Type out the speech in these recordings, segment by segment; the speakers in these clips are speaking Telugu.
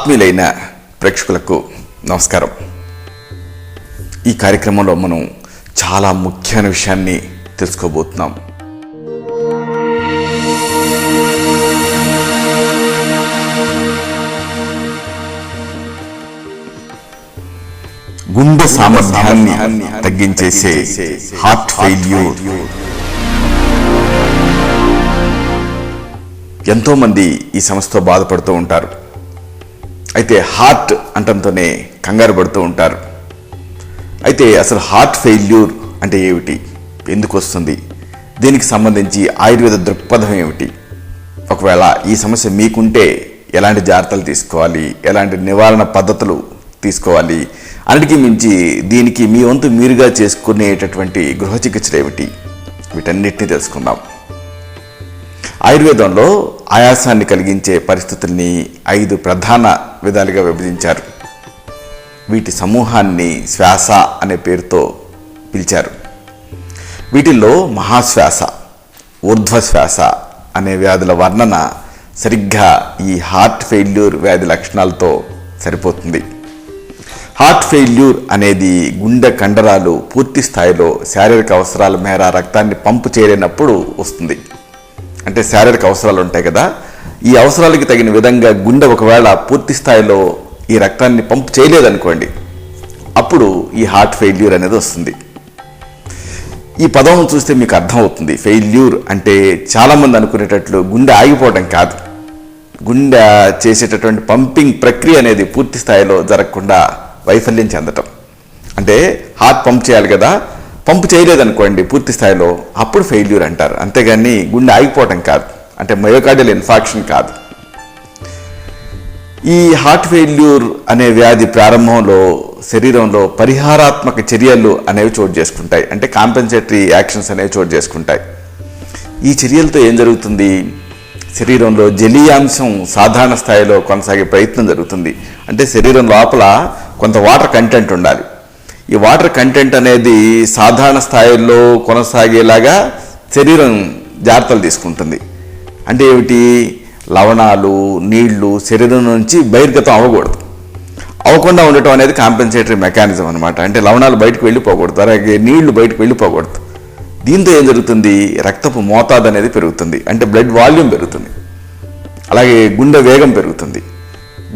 ఆత్మీయులైన ప్రేక్షకులకు నమస్కారం. ఈ కార్యక్రమంలో మనం చాలా ముఖ్యమైన విషయాన్ని తెలుసుకోబోతున్నాం. గుండె సామర్థ్యాన్ని తగ్గించేసే హార్ట్ ఫెయిల్యూర్. ఎంతో మంది ఈ సమస్యతో బాధపడుతూ ఉంటారు. అయితే హార్ట్ అంటంతోనే కంగారు పడుతూ ఉంటారు. అయితే అసలు హార్ట్ ఫెయిల్యూర్ అంటే ఏమిటి, ఎందుకు వస్తుంది, దీనికి సంబంధించి ఆయుర్వేద దృక్పథం ఏమిటి, ఒకవేళ ఈ సమస్య మీకుంటే ఎలాంటి జాగ్రత్తలు తీసుకోవాలి, ఎలాంటి నివారణ పద్ధతులు తీసుకోవాలి, అన్నిటికీ మించి దీనికి మీ వంతు మీరుగా చేసుకునేటటువంటి గృహ చికిత్సలు ఏమిటి, వీటన్నిటిని తెలుసుకుందాం. ఆయుర్వేదంలో ఆయాసాన్ని కలిగించే పరిస్థితుల్ని 5 ప్రధాన విధాలుగా విభజించారు. వీటి సమూహాన్ని శ్వాస అనే పేరుతో పిలిచారు. వీటిల్లో మహాశ్వాస, ఊర్ధ్వశ్వాస అనే వ్యాధుల వర్ణన సరిగ్గా ఈ హార్ట్ ఫెయిల్యూర్ వ్యాధి లక్షణాలతో సరిపోతుంది. హార్ట్ ఫెయిల్యూర్ అనేది గుండె కండరాలు పూర్తి స్థాయిలో శారీరక అవసరాల మేర రక్తాన్ని పంపు చేయలేనప్పుడు వస్తుంది. అంటే శారీరక అవసరాలు ఉంటాయి కదా, ఈ అవసరాలకి తగిన విధంగా గుండె ఒకవేళ పూర్తి స్థాయిలో ఈ రక్తాన్ని పంపు చేయలేదనుకోండి, అప్పుడు ఈ హార్ట్ ఫెయిల్యూర్ అనేది వస్తుంది. ఈ పదం చూస్తే మీకు అర్థమవుతుంది. ఫెయిల్యూర్ అంటే చాలామంది అనుకునేటట్లు గుండె ఆగిపోవడం కాదు, గుండె చేసేటటువంటి పంపింగ్ ప్రక్రియ అనేది పూర్తి స్థాయిలో జరగకుండా వైఫల్యం చెందటం. అంటే హార్ట్ పంప్ చేయాలి కదా, పంపు చేయలేదనుకోండి పూర్తి స్థాయిలో, అప్పుడు ఫెయిల్యూర్ అంటారు. అంతేగాని గుండె ఆగిపోవటం కాదు, అంటే మయోకార్డియల్ ఇన్ఫాక్షన్ కాదు. ఈ హార్ట్ ఫెయిల్యూర్ అనే వ్యాధి ప్రారంభంలో శరీరంలో పరిహారాత్మక చర్యలు అనేవి చోటు చేసుకుంటాయి. అంటే కాంపెన్సేటరీ యాక్షన్స్ అనేవి చోటు చేసుకుంటాయి. ఈ చర్యలతో ఏం జరుగుతుంది, శరీరంలో జలీయాంశం సాధారణ స్థాయిలో కొనసాగే ప్రయత్నం జరుగుతుంది. అంటే శరీరం లోపల కొంత వాటర్ కంటెంట్ ఉండాలి. ఈ వాటర్ కంటెంట్ అనేది సాధారణ స్థాయిలో కొనసాగేలాగా శరీరం జాగ్రత్తలు తీసుకుంటుంది. అంటే ఏమిటి, లవణాలు, నీళ్లు శరీరం నుంచి బహిర్గతం అవ్వకూడదు. అవ్వకుండా ఉండటం అనేది కాంపెన్సేటరీ మెకానిజం అనమాట. అంటే లవణాలు బయటకు వెళ్ళిపోకూడదు, అలాగే నీళ్లు బయటకు వెళ్ళిపోకూడదు. దీంతో ఏం జరుగుతుంది, రక్తపు మోతాదు అనేది పెరుగుతుంది. అంటే బ్లడ్ వాల్యూమ్ పెరుగుతుంది, అలాగే గుండె వేగం పెరుగుతుంది,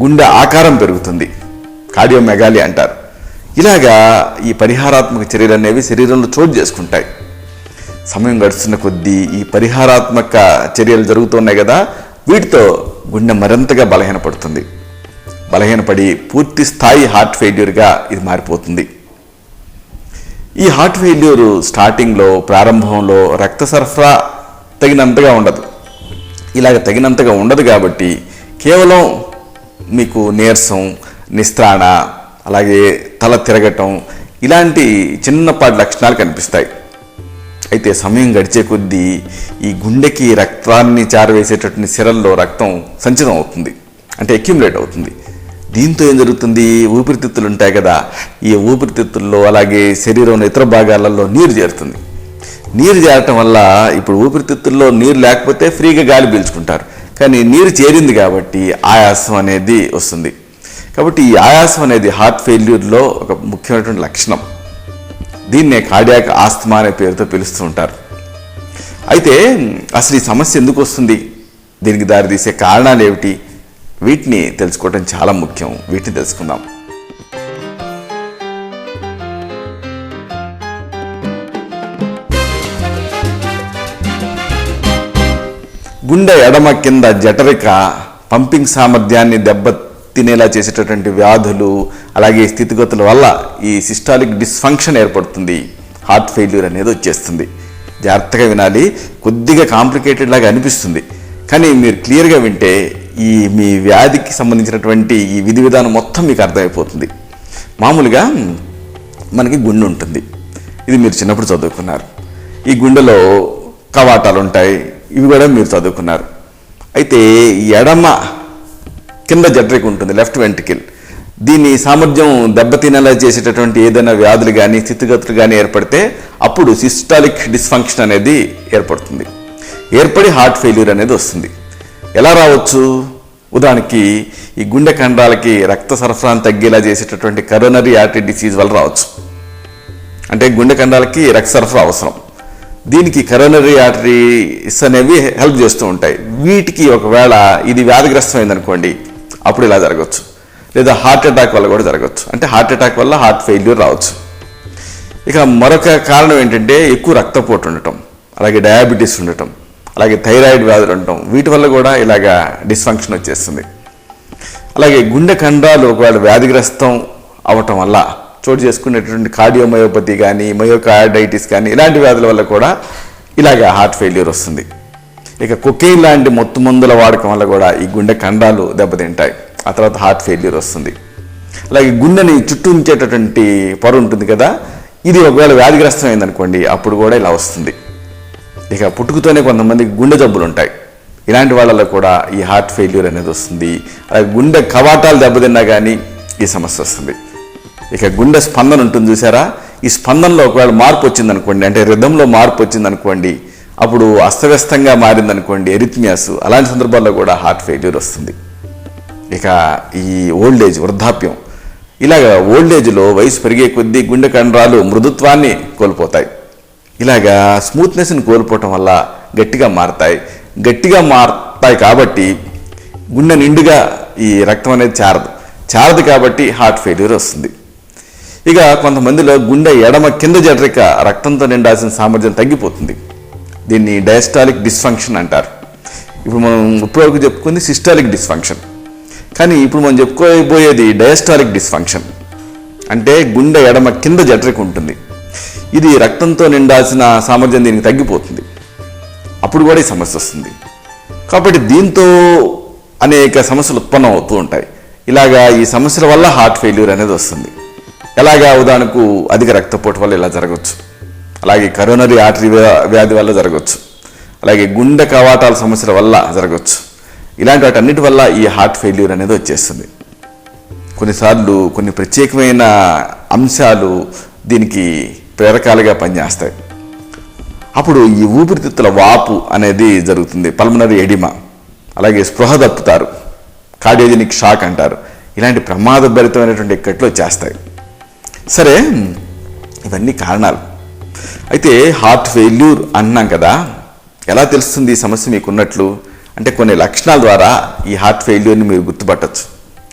గుండె ఆకారం పెరుగుతుంది, కార్డియోమెగాలి అంటారు. ఇలాగా ఈ పరిహారాత్మక చర్యలు అనేవి శరీరంలో చోటు చేసుకుంటాయి. సమయం గడుస్తున్న కొద్దీ ఈ పరిహారాత్మక చర్యలు జరుగుతున్నాయి కదా, వీటితో గుండె మరింతగా బలహీనపడుతుంది. బలహీనపడి పూర్తి స్థాయి హార్ట్ ఫెయిల్యూర్గా ఇది మారిపోతుంది. ఈ హార్ట్ ఫెయిల్యూర్ స్టార్టింగ్లో, ప్రారంభంలో రక్త సరఫరా తగినంతగా ఉండదు. ఇలాగ తగినంతగా ఉండదు కాబట్టి కేవలం మీకు నీరసం, నిస్త్రాణ, అలాగే తల తిరగటం ఇలాంటి చిన్నపాటి లక్షణాలు కనిపిస్తాయి. అయితే సమయం గడిచే కొద్దీ ఈ గుండెకి రక్తాన్ని చేరవేసేటటువంటి సిరల్లో రక్తం సంచితం అవుతుంది, అంటే అక్యుములేట్ అవుతుంది. దీంతో ఏం జరుగుతుంది, ఊపిరితిత్తులు ఉంటాయి కదా, ఈ ఊపిరితిత్తుల్లో అలాగే శరీరంలో ఇతర భాగాలలో నీరు చేరుతుంది. నీరు చేరటం వల్ల ఇప్పుడు ఊపిరితిత్తుల్లో నీరు లేకపోతే ఫ్రీగా గాలి పీల్చుకుంటారు, కానీ నీరు చేరింది కాబట్టి ఆయాసం అనేది వస్తుంది. కాబట్టి ఈ ఆయాసం అనేది హార్ట్ ఫెయిల్యూర్లో ఒక ముఖ్యమైనటువంటి లక్షణం. దీన్నే కార్డియాక్ ఆస్తమా అనే పేరుతో పిలుస్తూ ఉంటారు. అయితే అసలు ఈ సమస్య ఎందుకు వస్తుంది, దీనికి దారితీసే కారణాలు ఏమిటి, వీటిని తెలుసుకోవడం చాలా ముఖ్యం. వీటిని తెలుసుకుందాం. గుండె ఎడమ కింద జఠరిక పంపింగ్ సామర్థ్యాన్ని తినేలా చేసేటటువంటి వ్యాధులు, అలాగే స్థితిగతుల వల్ల ఈ సిస్టాలిక్ డిస్ఫంక్షన్ ఏర్పడుతుంది. హార్ట్ ఫెయిల్యూర్ అనేది వచ్చేస్తుంది. జాగ్రత్తగా వినాలి, కొద్దిగా కాంప్లికేటెడ్ లాగా అనిపిస్తుంది, కానీ మీరు క్లియర్గా వింటే ఈ మీ వ్యాధికి సంబంధించినటువంటి ఈ విధి విధానం మొత్తం మీకు అర్థమైపోతుంది. మామూలుగా మనకి గుండె ఉంటుంది, ఇది మీరు చిన్నప్పుడు చదువుకున్నారు. ఈ గుండెలో కవాటాలు ఉంటాయి, ఇవి కూడా మీరు చదువుకున్నారు. అయితే ఎడమ కింద జఠరిక ఉంటుంది, లెఫ్ట్ వెంట్రికల్. దీని సామర్థ్యం దెబ్బతినేలా చేసేటటువంటి ఏదైనా వ్యాధులు కానీ స్థితిగతులు కానీ ఏర్పడితే అప్పుడు సిస్టాలిక్ డిస్ఫంక్షన్ అనేది ఏర్పడుతుంది. ఏర్పడి హార్ట్ ఫెయిల్యూర్ అనేది వస్తుంది. ఎలా రావచ్చు, ఉదాహరణకి ఈ గుండె కండరాలకి రక్త సరఫరాను తగ్గేలా చేసేటటువంటి కరోనరీ ఆర్టరీ డిసీజ్ వల్ల రావచ్చు. అంటే గుండె కండరాలకి రక్త సరఫరా అవసరం. దీనికి కరోనరీ ఆర్టరీస్ అనేవి హెల్ప్ చేస్తూ ఉంటాయి. వీటికి ఒకవేళ ఇది వ్యాధిగ్రస్తమైందనుకోండి, అప్పుడు ఇలా జరగవచ్చు. లేదా హార్ట్ అటాక్ వల్ల కూడా జరగవచ్చు. అంటే హార్ట్ అటాక్ వల్ల హార్ట్ ఫెయిల్యూర్ రావచ్చు. ఇక మరొక కారణం ఏంటంటే ఎక్కువ రక్తపోటు ఉండటం, అలాగే డయాబెటీస్ ఉండటం, అలాగే థైరాయిడ్ వ్యాధులు ఉండటం, వీటి వల్ల కూడా ఇలాగా డిస్ఫంక్షన్ వచ్చేస్తుంది. అలాగే గుండె కండరాలు ఒకవేళ వ్యాధిగ్రస్తం అవటం వల్ల చోటు చేసుకునేటువంటి కార్డియోమయోపతి కానీ, మయోకార్డైటిస్ కానీ, ఇలాంటి వ్యాధుల వల్ల కూడా ఇలాగా హార్ట్ ఫెయిల్యూర్ వస్తుంది. ఇక కొకెయిన్ లాంటి మత్తు మందుల వాడకం వల్ల కూడా ఈ గుండె కండరాలు దెబ్బతింటాయి. ఆ తర్వాత హార్ట్ ఫెయిల్యూర్ వస్తుంది. అలాగే గుండెని చుట్టూ ఉంచేటటువంటి పొర ఉంటుంది కదా, ఇది ఒకవేళ వ్యాధిగ్రస్తం అయిందనుకోండి, అప్పుడు కూడా ఇలా వస్తుంది. ఇక పుట్టుకతోనే కొంతమందికి గుండె జబ్బులు ఉంటాయి. ఇలాంటి వాళ్ళలో కూడా ఈ హార్ట్ ఫెయిల్యూర్ అనేది వస్తుంది. అలాగే గుండె కవాటాలు దెబ్బతిన్నా కానీ ఈ సమస్య వస్తుంది. ఇక గుండె స్పందన ఉంటుంది చూసారా, ఈ స్పందనలో ఒకవేళ మార్పు వచ్చిందనుకోండి, అంటే రిథంలో మార్పు వచ్చిందనుకోండి, అప్పుడు అస్తవ్యస్తంగా మారిందనుకోండి, ఎరిథ్మియాస్, అలాంటి సందర్భాల్లో కూడా హార్ట్ ఫెయిల్యూర్ వస్తుంది. ఇక ఈ ఓల్డ్ ఏజ్, వృద్ధాప్యం, ఇలాగ ఓల్డ్ ఏజ్లో వయసు పెరిగే కొద్దీ గుండె కండరాలు మృదుత్వాన్ని కోల్పోతాయి. ఇలాగా స్మూత్నెస్ని కోల్పోవటం వల్ల గట్టిగా మారతాయి కాబట్టి గుండె నిండుగా ఈ రక్తం అనేది చారదు కాబట్టి హార్ట్ ఫెయిల్యూర్ వస్తుంది. ఇక కొంతమందిలో గుండె ఎడమ కింద జఠరిక రక్తంతో నిండాల్సిన సామర్థ్యం తగ్గిపోతుంది. దీన్ని డయాస్టాలిక్ డిస్ఫంక్షన్ అంటారు. ఇప్పుడు మనం ఇప్పటివరకు చెప్పుకుంది సిస్టాలిక్ డిస్ఫంక్షన్, కానీ ఇప్పుడు మనం చెప్పుకోబోయేది డయాస్టాలిక్ డిస్ఫంక్షన్. అంటే గుండె ఎడమ కింద జఠరిక ఉంటుంది, ఇది రక్తంతో నిండాల్సిన సామర్థ్యం దీనికి తగ్గిపోతుంది. అప్పుడు కూడా ఈ సమస్య వస్తుంది. కాబట్టి దీంతో అనేక సమస్యలు ఉత్పన్నం అవుతూ ఉంటాయి. ఇలాగా ఈ సమస్యల వల్ల హార్ట్ ఫెయిల్యూర్ అనేది వస్తుంది. ఎలాగా ఉదాహరణకు అధిక రక్తపోటు వల్ల ఇలా జరగవచ్చు, అలాగే కరోనరీ ఆర్టరీ వ్యాధి వల్ల జరగవచ్చు, అలాగే గుండె కవాటాల సమస్యల వల్ల జరగవచ్చు. ఇలాంటి వాటన్నిటి వల్ల ఈ హార్ట్ ఫెయిల్యూర్ అనేది వచ్చేస్తుంది. కొన్నిసార్లు కొన్ని ప్రత్యేకమైన అంశాలు దీనికి ప్రేరకాలుగా పనిచేస్తాయి. అప్పుడు ఈ ఊపిరితిత్తుల వాపు అనేది జరుగుతుంది, పల్మనరీ ఎడిమా. అలాగే స్పృహ తప్పుతారు, కార్డియోజెనిక్ షాక్ అంటారు. ఇలాంటి ప్రమాదభరితమైనటువంటి ఇక్కట్లు వచ్చేస్తాయి. సరే, ఇవన్నీ కారణాలు. అయితే హార్ట్ ఫెయిల్యూర్ అన్నాం కదా, ఎలా తెలుస్తుంది ఈ సమస్య మీకు ఉన్నట్లు? అంటే కొన్ని లక్షణాల ద్వారా ఈ హార్ట్ ఫెయిల్యూర్ని మీరు గుర్తుపట్టచ్చు.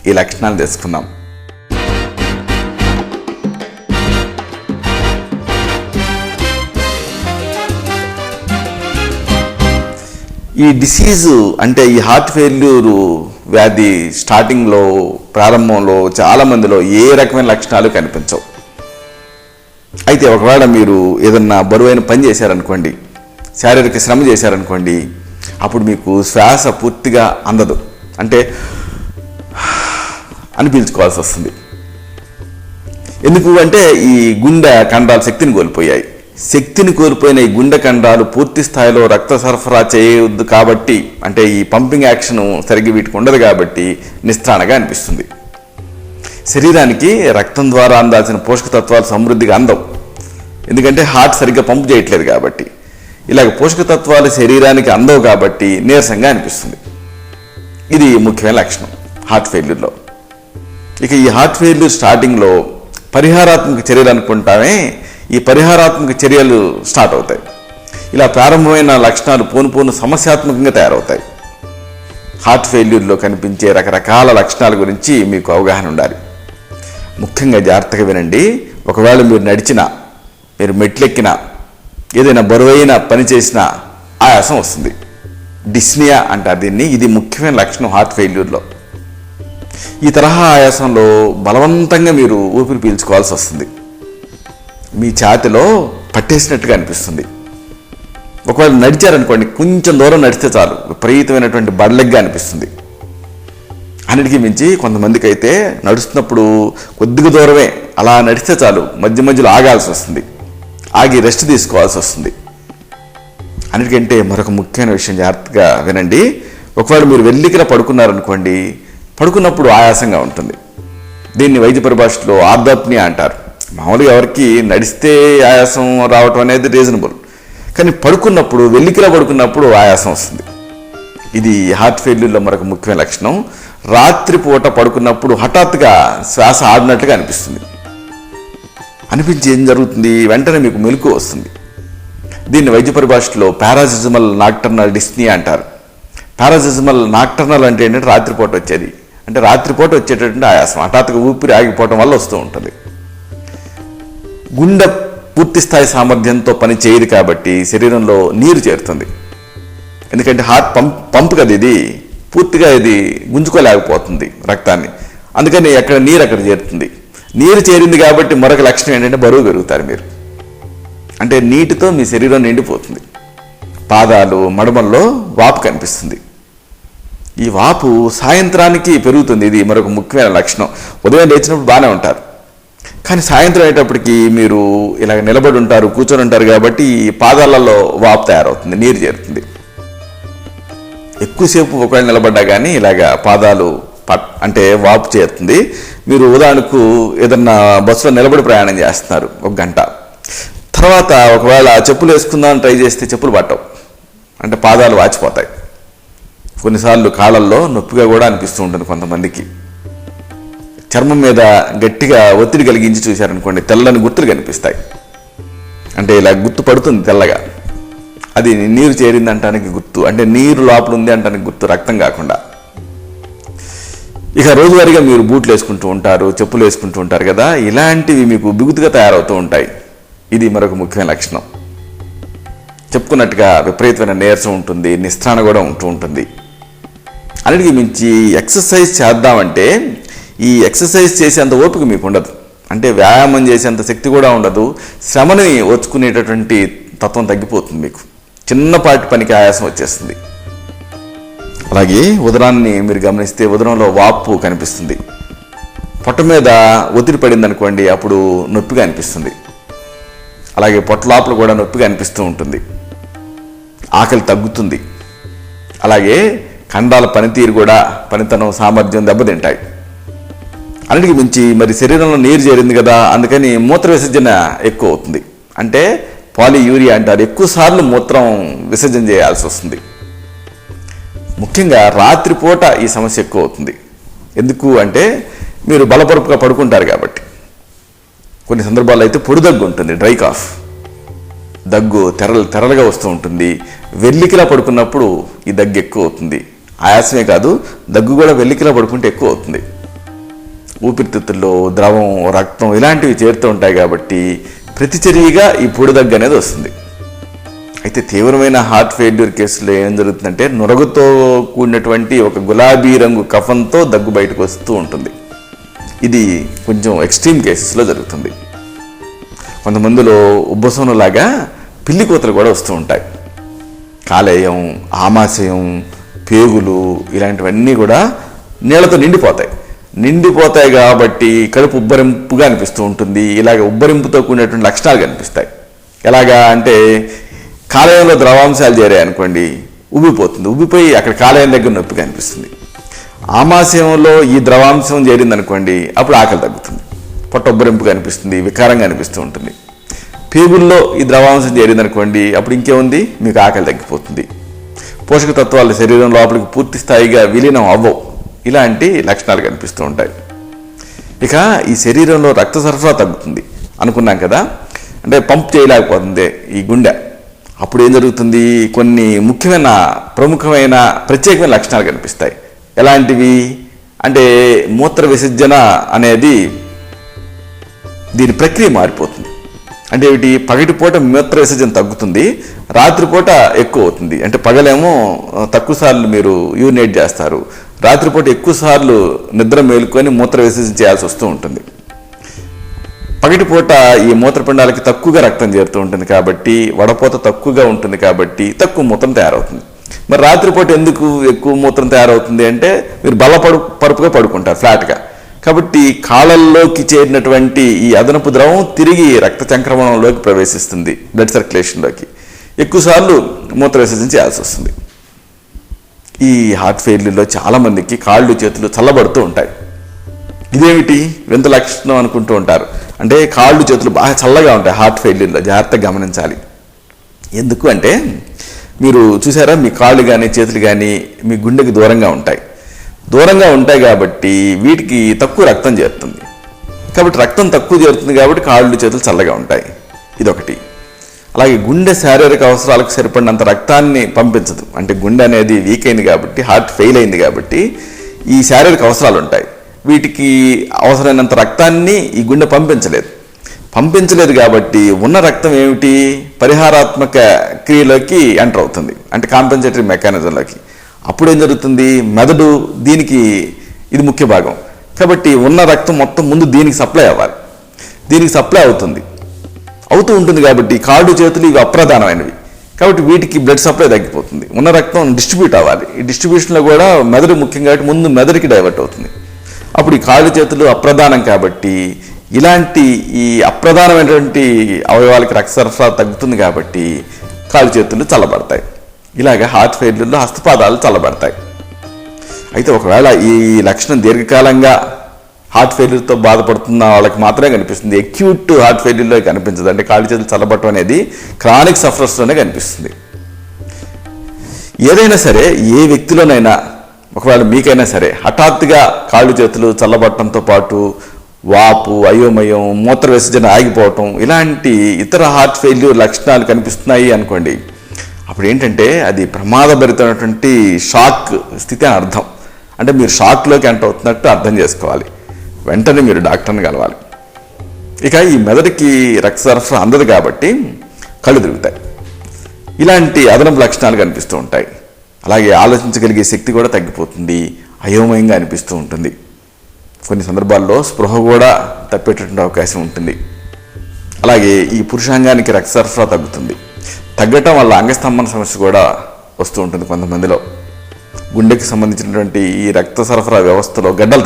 ఈ లక్షణాలు తెలుసుకుందాం. ఈ డిసీజు అంటే ఈ హార్ట్ ఫెయిల్యూరు వ్యాధి స్టార్టింగ్లో, ప్రారంభంలో చాలామందిలో ఏ రకమైన లక్షణాలు కనిపించవు. అయితే ఒకవేళ మీరు ఏదన్నా బరువైన పని చేశారనుకోండి, శారీరక శ్రమ చేశారనుకోండి, అప్పుడు మీకు శ్వాస పూర్తిగా అందదు, అంటే అని పీల్చుకోవాల్సి వస్తుంది. ఎందుకు అంటే ఈ గుండె కండరాలు శక్తిని కోల్పోయాయి. శక్తిని కోల్పోయిన ఈ గుండె కండరాలు పూర్తి స్థాయిలో రక్త సరఫరా చేయవద్దు కాబట్టి, అంటే ఈ పంపింగ్ యాక్షన్ సరిగ్గా వీటికి ఉండదు కాబట్టి నిస్త్రాణగా అనిపిస్తుంది. శరీరానికి రక్తం ద్వారా అందాల్సిన పోషక తత్వాలు సమృద్ధిగా అందవు, ఎందుకంటే హార్ట్ సరిగ్గా పంపు చేయట్లేదు కాబట్టి. ఇలాగ పోషక తత్వాలు శరీరానికి అందవు కాబట్టి నీరసంగా అనిపిస్తుంది. ఇది ముఖ్యమైన లక్షణం హార్ట్ ఫెయిల్యూర్లో. ఇక ఈ హార్ట్ ఫెయిల్యూర్ స్టార్టింగ్లో పరిహారాత్మక చర్యలు అనుకుంటామే, ఈ పరిహారాత్మక చర్యలు స్టార్ట్ అవుతాయి. ఇలా ప్రారంభమైన లక్షణాలు పోను సమస్యాత్మకంగా తయారవుతాయి. హార్ట్ ఫెయిల్యూర్లో కనిపించే రకరకాల లక్షణాల గురించి మీకు అవగాహన ఉండాలి. ముఖ్యంగా జాగ్రత్తగా వినండి. ఒకవేళ మీరు నడిచినా, మీరు మెట్లెక్కినా, ఏదైనా బరువైన పని చేసినా ఆయాసం వస్తుంది. డిస్నియా అంటారు దీన్ని. ఇది ముఖ్యమైన లక్షణం హార్ట్ ఫెయిల్యూర్లో. ఈ తరహా ఆయాసంలో బలవంతంగా మీరు ఊపిరి పీల్చుకోవాల్సి వస్తుంది. మీ ఛాతిలో పట్టేసినట్టుగా అనిపిస్తుంది. ఒకవేళ నడిచారనుకోండి, కొంచెం దూరం నడిస్తే చాలు విపరీతమైనటువంటి బడలెగ్గా అనిపిస్తుంది. అన్నిటికీ మించి కొంతమందికి అయితే నడుస్తున్నప్పుడు కొద్దిగా దూరమే అలా నడిస్తే చాలు మధ్య మధ్యలో ఆగాల్సి వస్తుంది, ఆగి రెస్ట్ తీసుకోవాల్సి వస్తుంది. అన్నిటికంటే మరొక ముఖ్యమైన విషయం జాగ్రత్తగా వినండి. ఒకవేళ మీరు వెల్లికిన పడుకున్నారనుకోండి, పడుకున్నప్పుడు ఆయాసంగా ఉంటుంది. దీన్ని వైద్య పరిభాషలో ఆర్థోప్నియా అంటారు. మామూలుగా ఎవరికి నడిస్తే ఆయాసం రావటం అనేది రీజనబుల్, కానీ పడుకున్నప్పుడు, వెల్లికిలా పడుకున్నప్పుడు ఆయాసం వస్తుంది. ఇది హార్ట్ ఫెయిల్యూర్లో మరొక ముఖ్యమైన లక్షణం. రాత్రిపూట పడుకున్నప్పుడు హఠాత్తుగా శ్వాస ఆడినట్లుగా అనిపించి ఏం జరుగుతుంది, వెంటనే మీకు మెలకువ వస్తుంది. దీన్ని వైద్య పరిభాషలో పారాసిజమల్ నాక్టర్నల్ డిస్నియా అంటారు. పారాసిజమల్ నాక్టర్నల్ అంటే ఏంటంటే రాత్రిపూట వచ్చేది, అంటే రాత్రిపూట వచ్చేటటువంటి ఆయాసం హఠాత్తుగా ఊపిరి ఆగిపోవటం వల్ల వస్తూ ఉంటుంది. గుండె పూర్తి స్థాయి సామర్థ్యంతో పని చేయదు కాబట్టి శరీరంలో నీరు చేరుతుంది. ఎందుకంటే హార్ట్ పంప్ కదా, ఇది పూర్తిగా ఇది గుంజుకోలేకపోతుంది రక్తాన్ని, అందుకని ఎక్కడ నీరు అక్కడ చేరుతుంది. నీరు చేరింది కాబట్టి మరొక లక్షణం ఏంటంటే బరువు పెరుగుతారు మీరు, అంటే నీటితో మీ శరీరం నిండిపోతుంది. పాదాలు మడమల్లో వాపు కనిపిస్తుంది. ఈ వాపు సాయంత్రానికి పెరుగుతుంది, ఇది మరొక ముఖ్యమైన లక్షణం. ఉదయం లేచినప్పుడు బాగానే ఉంటారు, కానీ సాయంత్రం అయ్యేటప్పటికి మీరు ఇలాగ నిలబడి ఉంటారు, కూర్చొని ఉంటారు కాబట్టి పాదాలలో వాపు తయారవుతుంది, నీరు చేరుతుంది. ఎక్కువసేపు ఒకవేళ నిలబడ్డా కానీ ఇలాగ పాదాలు అంటే వాపు చేరుతుంది. మీరు ఉదాహరణకు ఏదన్నా బస్సులో నిలబడి ప్రయాణం చేస్తున్నారు 1 గంట, తర్వాత ఒకవేళ చెప్పులు వేసుకుందామని ట్రై చేస్తే చెప్పులు పట్టవు, అంటే పాదాలు వాచిపోతాయి. కొన్నిసార్లు కాళ్ళల్లో నొప్పిగా కూడా అనిపిస్తూ ఉంటుంది కొంతమందికి. చర్మం మీద గట్టిగా ఒత్తిడి కలిగించి చూశారనుకోండి, తెల్లని గుర్తులు కనిపిస్తాయి, అంటే ఇలా గుర్తు పడుతుంది తెల్లగా, అది నీరు చేరింది అంటానికి గుర్తు, అంటే నీరు లోపల ఉంది అంటానికి గుర్తు, రక్తం కాకుండా. ఇక రోజువారీగా మీరు బూట్లు వేసుకుంటూ ఉంటారు, చెప్పులు వేసుకుంటూ ఉంటారు కదా, ఇలాంటివి మీకు బిగుతుగా తయారవుతూ ఉంటాయి. ఇది మరొక ముఖ్యమైన లక్షణం. చెప్పుకున్నట్టుగా విపరీతమైన నీరసం ఉంటుంది, నిస్త్రాణ కూడా ఉంటూ ఉంటుంది. అన్నిటికీ మించి ఎక్సర్సైజ్ చేద్దామంటే ఈ ఎక్సర్సైజ్ చేసేంత ఓపిక మీకు ఉండదు, అంటే వ్యాయామం చేసేంత శక్తి కూడా ఉండదు. శ్రమని ఓర్చుకునేటటువంటి తత్వం తగ్గిపోతుంది మీకు, చిన్నపాటి పనికి ఆయాసం వచ్చేస్తుంది. అలాగే ఉదరాన్ని మీరు గమనిస్తే ఉదరంలో వాపు కనిపిస్తుంది. పొట్ట మీద ఒత్తిడి పడింది అనుకోండి, అప్పుడు నొప్పిగా అనిపిస్తుంది. అలాగే పొట్ట లోపల కూడా నొప్పిగా అనిపిస్తూ ఉంటుంది. ఆకలి తగ్గుతుంది. అలాగే ఖండాల పనితీరు కూడా, పనితనం సామర్థ్యం దెబ్బతింటాయి. అన్నిటికీ మించి మరి శరీరంలో నీరు చేరింది కదా, అందుకని మూత్ర విసర్జన ఎక్కువ అవుతుంది, అంటే పాలియూరియా అంటారు. ఎక్కువ సార్లు మూత్రం విసర్జన చేయాల్సి వస్తుంది. ముఖ్యంగా రాత్రిపూట ఈ సమస్య ఎక్కువ అవుతుంది. ఎందుకు అంటే మీరు బలపరుపుగా పడుకుంటారు కాబట్టి. కొన్ని సందర్భాల్లో అయితే పొడి దగ్గు ఉంటుంది, డ్రై కాఫ్, దగ్గు తెరలుగా వస్తూ ఉంటుంది. వెల్లికిలా పడుకున్నప్పుడు ఈ దగ్గు ఎక్కువ అవుతుంది. ఆయాసమే కాదు, దగ్గు కూడా వెల్లికిలా పడుకుంటే ఎక్కువ అవుతుంది. ఊపిరితిత్తుల్లో ద్రవం, రక్తం ఇలాంటివి చేరుతూ ఉంటాయి కాబట్టి ప్రతిచర్యగా ఈ పొడి దగ్గు అనేది వస్తుంది. అయితే తీవ్రమైన హార్ట్ ఫెయిల్యూర్ కేసులో ఏం జరుగుతుందంటే నురగతో కూడినటువంటి ఒక గులాబీ రంగు కఫంతో దగ్గు బయటకు వస్తూ ఉంటుంది. ఇది కొంచెం ఎక్స్ట్రీమ్ కేసెస్లో జరుగుతుంది. కొంతమందిలో ఉబ్బసంలాగా పిల్లి కూతలు కూడా వస్తూ ఉంటాయి. కాలేయం, ఆమాశయం, పేగులు ఇలాంటివన్నీ కూడా నీళ్లతో నిండిపోతాయి కాబట్టి కడుపు ఉబ్బరింపుగా అనిపిస్తూ ఉంటుంది. ఇలాగ ఉబ్బరింపుతో కూడినటువంటి లక్షణాలు కనిపిస్తాయి. ఎలాగా అంటే కాలేయంలో ద్రవాంశాలు చేరాయి అనుకోండి, ఉబ్బిపోయి అక్కడ కాలేయం దగ్గర నొప్పి కనిపిస్తుంది. ఆమాశయంలో ఈ ద్రవాంశం చేరింది అనుకోండి, అప్పుడు ఆకలి తగ్గుతుంది, పొట్ట ఉబ్బరింపుగా అనిపిస్తుంది, వికారంగా అనిపిస్తూ ఉంటుంది. పేగుల్లో ఈ ద్రవాంశం చేరింది అనుకోండి, అప్పుడు ఇంకేముంది, మీకు ఆకలి తగ్గిపోతుంది. పోషక తత్వాలు శరీరం లోపలికి పూర్తి స్థాయిగా విలీనం అవ్వవు. ఇలాంటి లక్షణాలు కనిపిస్తూ ఉంటాయి. ఇక ఈ శరీరంలో రక్త సరఫరా తగ్గుతుంది అనుకున్నాం కదా, అంటే పంప్ చేయలేకపోతుంది ఈ గుండె. అప్పుడు ఏం జరుగుతుంది, కొన్ని ప్రముఖమైన ప్రత్యేకమైన లక్షణాలు కనిపిస్తాయి. ఎలాంటివి అంటే మూత్ర విసర్జన అనేది దీని ప్రక్రియ మారిపోతుంది. అంటే ఏమిటి, పగటిపూట మూత్ర విసర్జన తగ్గుతుంది, రాత్రిపూట ఎక్కువ అవుతుంది. అంటే పగలేమో తక్కువ సార్లు మీరు యూరినేట్ చేస్తారు, రాత్రిపూట ఎక్కువ సార్లు నిద్ర మేలుకొని మూత్ర విసర్జన చేయాల్సి వస్తూ ఉంటుంది. పగటిపూట ఈ మూత్రపిండాలకి తక్కువగా రక్తం చేరుతూ ఉంటుంది కాబట్టి, వడపోత తక్కువగా ఉంటుంది కాబట్టి తక్కువ మూత్రం తయారవుతుంది. మరి రాత్రిపూట ఎందుకు ఎక్కువ మూత్రం తయారవుతుంది అంటే మీరు పరుపుగా పడుకుంటారు ఫ్లాట్గా, కాబట్టి కాళ్ళల్లోకి చేరినటువంటి ఈ అదనపు ద్రవం తిరిగి రక్త చంక్రమణంలోకి ప్రవేశిస్తుంది, బ్లడ్ సర్క్యులేషన్లోకి. ఎక్కువసార్లు మూత్ర విసర్జన చేయాల్సి వస్తుంది. ఈ హార్ట్ ఫెయిల్యూర్లో చాలామందికి కాళ్ళు చేతులు చల్లబడుతూ ఉంటాయి. ఇదేమిటి వింత లక్షణం అనుకుంటూ ఉంటారు. అంటే కాళ్ళు చేతులు బాగా చల్లగా ఉంటాయి హార్ట్ ఫెయిల్యూర్లో, జాగ్రత్తగా గమనించాలి. ఎందుకు అంటే మీరు చూసారా, మీ కాళ్ళు కానీ చేతులు కానీ మీ గుండెకి దూరంగా ఉంటాయి కాబట్టి వీటికి తక్కువ రక్తం చేరుతుంది. కాబట్టి రక్తం తక్కువ చేరుతుంది కాబట్టి కాళ్ళు చేతులు చల్లగా ఉంటాయి. ఇదొకటి. అలాగే గుండె శారీరక అవసరాలకు సరిపడినంత రక్తాన్ని పంపించదు. అంటే గుండె అనేది వీక్ అయింది కాబట్టి, హార్ట్ ఫెయిల్ అయింది కాబట్టి ఈ శారీరక అవసరాలు ఉంటాయి. వీటికి అవసరమైనంత రక్తాన్ని ఈ గుండె పంపించలేదు కాబట్టి ఉన్న రక్తం ఏమిటి, పరిహారాత్మక క్రియలోకి ఎంటర్ అవుతుంది, అంటే కాంపెన్సేటరీ మెకానిజంలోకి. అప్పుడు ఏం జరుగుతుంది, మెదడు దీనికి ఇది ముఖ్య భాగం కాబట్టి ఉన్న రక్తం మొత్తం ముందు దీనికి సప్లై అవ్వాలి. దీనికి సప్లై అవుతూ ఉంటుంది కాబట్టి కాళ్ళు చేతులు ఇవి అప్రధానమైనవి కాబట్టి వీటికి బ్లడ్ సప్లై తగ్గిపోతుంది. ఉన్న రక్తం డిస్ట్రిబ్యూట్ అవ్వాలి. ఈ డిస్ట్రిబ్యూషన్లో కూడా మెదడు ముఖ్యం కాబట్టి ముందు మెదడుకి డైవర్ట్ అవుతుంది. అప్పుడు ఈ కాళ్ళు చేతులు అప్రధానం కాబట్టి ఇలాంటి ఈ అప్రధానమైనటువంటి అవయవాలకి రక్త సరఫరా తగ్గుతుంది కాబట్టి కాళ్ళు చేతులు చల్లబడతాయి. ఇలాగ హార్ట్ ఫెయిల్యూర్లో హస్తపాదాలు చల్లబడతాయి. అయితే ఒకవేళ ఈ లక్షణం దీర్ఘకాలంగా హార్ట్ ఫెయిల్యూర్తో బాధపడుతున్న వాళ్ళకి మాత్రమే కనిపిస్తుంది. అక్యూట్ హార్ట్ ఫెయిల్యూర్లో కనిపించదు. అంటే కాళ్ళు చేతులు చల్లబడటం అనేది క్రానిక్ సఫరర్స్లోనే కనిపిస్తుంది. ఏదైనా సరే, ఏ వ్యక్తిలోనైనా, ఒకవేళ మీకైనా సరే హఠాత్తుగా కాళ్ళు చేతులు చల్లబడటంతో పాటు వాపు, అయోమయం, మూత్ర విసర్జన ఆగిపోవటం ఇలాంటి ఇతర హార్ట్ ఫెయిల్యూర్ లక్షణాలు కనిపిస్తున్నాయి అనుకోండి, అప్పుడు ఏంటంటే అది ప్రమాదభరితమైనటువంటి షాక్ స్థితి అని అర్థం. అంటే మీరు షాక్లోకి ఎంటర్ అవుతున్నట్టు అర్థం చేసుకోవాలి. వెంటనే మీరు డాక్టర్ని కలవాలి. ఇక ఈ మెదడుకి రక్త సరఫరా అందదు కాబట్టి కళ్ళు తిరుగుతాయి. ఇలాంటి అదనపు లక్షణాలు కనిపిస్తూ ఉంటాయి. అలాగే ఆలోచించగలిగే శక్తి కూడా తగ్గిపోతుంది, అయోమయంగా అనిపిస్తూ ఉంటుంది. కొన్ని సందర్భాల్లో స్పృహ కూడా తప్పేటటువంటి అవకాశం ఉంటుంది. అలాగే ఈ పురుషాంగానికి రక్త సరఫరా తగ్గటం వల్ల అంగస్తంభన సమస్య కూడా వస్తూ ఉంటుంది కొంతమందిలో. గుండెకి సంబంధించినటువంటి ఈ రక్త సరఫరా వ్యవస్థలో గడ్డలు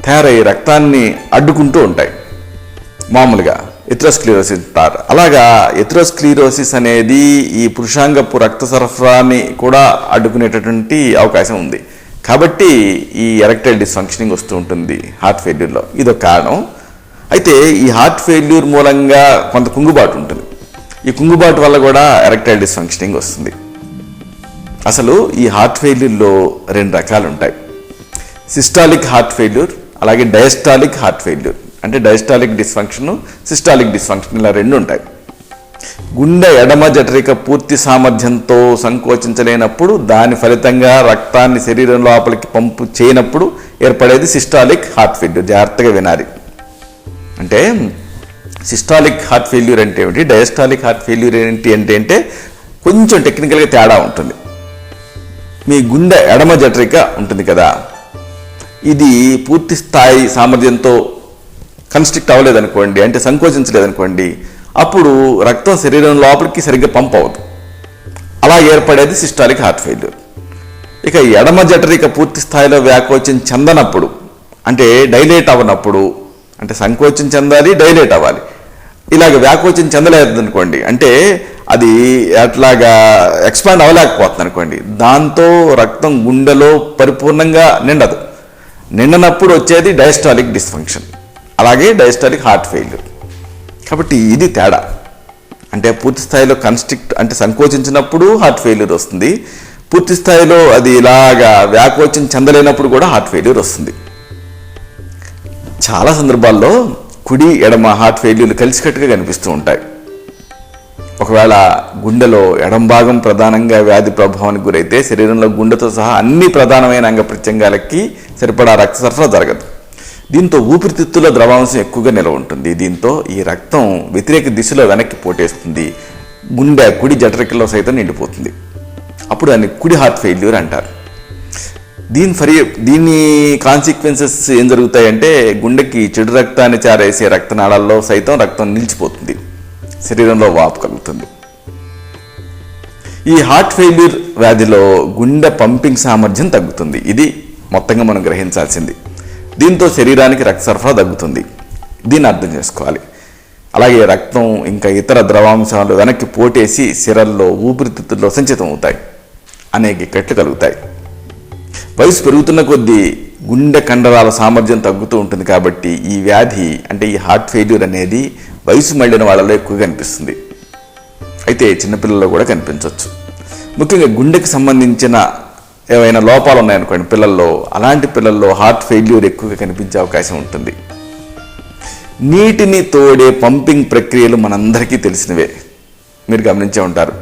తయారయ్యి రక్తాన్ని అడ్డుకుంటూ ఉంటాయి. మామూలుగా ఎథెరోస్క్లెరోసిస్ అంటారు. అలాగా ఎథెరోస్క్లెరోసిస్ అనేది ఈ పురుషాంగపు రక్త సరఫరాని కూడా అడ్డుకునేటటువంటి అవకాశం ఉంది. కాబట్టి ఈ ఎరెక్టైల్ డిస్ఫంక్షనింగ్ వస్తూ ఉంటుంది హార్ట్ ఫెయిల్యూర్లో. ఇదొక కారణం. అయితే ఈ హార్ట్ ఫెయిల్యూర్ మూలంగా కొంత కుంగుబాటు ఉంటుంది. ఈ కుంగుబాటు వల్ల కూడా ఎరెక్టైల్ డిస్ఫంక్షనింగ్ వస్తుంది. అసలు ఈ హార్ట్ ఫెయిల్యూర్లో 2 రకాలు ఉంటాయి. సిస్టాలిక్ హార్ట్ ఫెయిల్యూర్, అలాగే డయాస్టాలిక్ హార్ట్ ఫెయిల్యూర్. అంటే డయాస్టాలిక్ డిస్ఫంక్షన్, సిస్టాలిక్ డిస్ఫంక్షన్ ఇలా 2 ఉంటాయి. గుండె ఎడమ జఠరిక పూర్తి సామర్థ్యంతో సంకోచించలేనప్పుడు, దాని ఫలితంగా రక్తాన్ని శరీరం లోపలికి పంపు చేయనప్పుడు ఏర్పడేది సిస్టాలిక్ హార్ట్ ఫెయిల్యూర్. జాగ్రత్తగా వినాలి. అంటే సిస్టాలిక్ హార్ట్ ఫెయిల్యూర్ అంటే ఏమిటి, డయాస్టాలిక్ హార్ట్ ఫెయిల్యూర్ ఏంటి అంటే కొంచెం టెక్నికల్గా తేడా ఉంటుంది. మీ గుండె ఎడమ జఠరిక ఉంటుంది కదా, ఇది పూర్తి స్థాయి సామర్థ్యంతో కన్స్ట్రిక్ట్ అవ్వలేదనుకోండి, అంటే సంకోచించలేదనుకోండి, అప్పుడు రక్తం శరీరం లోపలికి సరిగ్గా పంప్ అవ్వదు. అలా ఏర్పడేది సిస్టాలిక్ హార్ట్ ఫెయిల్యూర్. ఇక ఎడమ జఠరిక పూర్తి స్థాయిలో వ్యాకోచం చెందనప్పుడు, అంటే డైలేట్ అవ్వనప్పుడు, అంటే సంకోచం చెందాలి, డైలేట్ అవ్వాలి. ఇలాగ వ్యాకోచం చెందలేదనుకోండి, అంటే అది అట్లాగా ఎక్స్పాండ్ అవ్వలేకపోతుంది అనుకోండి, దాంతో రక్తం గుండెలో పరిపూర్ణంగా నిండనప్పుడు వచ్చేది డయాస్టాలిక్ డిస్ఫంక్షన్, అలాగే డయాస్టాలిక్ హార్ట్ ఫెయిల్యూర్. కాబట్టి ఇది తేడా. అంటే పూర్తి స్థాయిలో కన్స్ట్రిక్ట్ అంటే సంకోచించినప్పుడు హార్ట్ ఫెయిల్యూర్ వస్తుంది, పూర్తి స్థాయిలో అది ఇలాగా వ్యాకోచం చెందలేనప్పుడు కూడా హార్ట్ ఫెయిల్యూర్ వస్తుంది. చాలా సందర్భాల్లో కుడి ఎడమ హార్ట్ ఫెయిల్యూర్లు కలిసికట్టుగా కనిపిస్తూ ఉంటాయి. ఒకవేళ గుండెలో ఎడమ భాగం ప్రధానంగా వ్యాధి ప్రభావానికి గురైతే శరీరంలో గుండెతో సహా అన్ని ప్రధానమైన అంగ ప్రత్యంగాలకి సరిపడా రక్త సరఫరా జరగదు. దీంతో ఊపిరితిత్తుల్లో ద్రవాంశం ఎక్కువగా నిల్వ ఉంటుంది. దీంతో ఈ రక్తం వ్యతిరేక దిశలో వెనక్కి పోటేస్తుంది, గుండె కుడి జఠరికలో సైతం నిండిపోతుంది. అప్పుడు దాన్ని కుడి హార్ట్ ఫెయిల్యూర్ అంటారు. దీని కాన్సిక్వెన్సెస్ ఏం జరుగుతాయంటే, గుండెకి చెడు రక్తాన్ని చారేసే రక్తనాళాల్లో సైతం రక్తం నిలిచిపోతుంది, శరీరంలో వాపు కలుగుతుంది. ఈ హార్ట్ ఫెయిల్యూర్ వ్యాధిలో గుండె పంపింగ్ సామర్థ్యం తగ్గుతుంది. ఇది మొత్తంగా మనం గ్రహించాల్సింది. దీంతో శరీరానికి రక్త సరఫరా తగ్గుతుంది. దీన్ని అర్థం చేసుకోవాలి. అలాగే రక్తం ఇంకా ఇతర ద్రవాంశాలు వెనక్కి పోటేసి సిరల్లో ఊపిరితిత్తుల్లో సంచితం అవుతాయి, అనేక ఇక్కట్లు కలుగుతాయి. వయసు పెరుగుతున్న కొద్దీ గుండె కండరాల సామర్థ్యం తగ్గుతూ ఉంటుంది. కాబట్టి ఈ వ్యాధి అంటే ఈ హార్ట్ ఫెయిల్యూర్ అనేది వయసు మళ్ళిన వాళ్ళలో ఎక్కువగా కనిపిస్తుంది. అయితే చిన్నపిల్లల్లో కూడా కనిపించవచ్చు. ముఖ్యంగా గుండెకి సంబంధించిన ఏవైనా లోపాలు ఉన్నాయనుకోండి పిల్లల్లో, అలాంటి పిల్లల్లో హార్ట్ ఫెయిల్యూర్ ఎక్కువగా కనిపించే అవకాశం ఉంటుంది. నీటిని తోడే పంపింగ్ ప్రక్రియలు మనందరికీ తెలిసినవే, మీరు గమనించే ఉంటారు.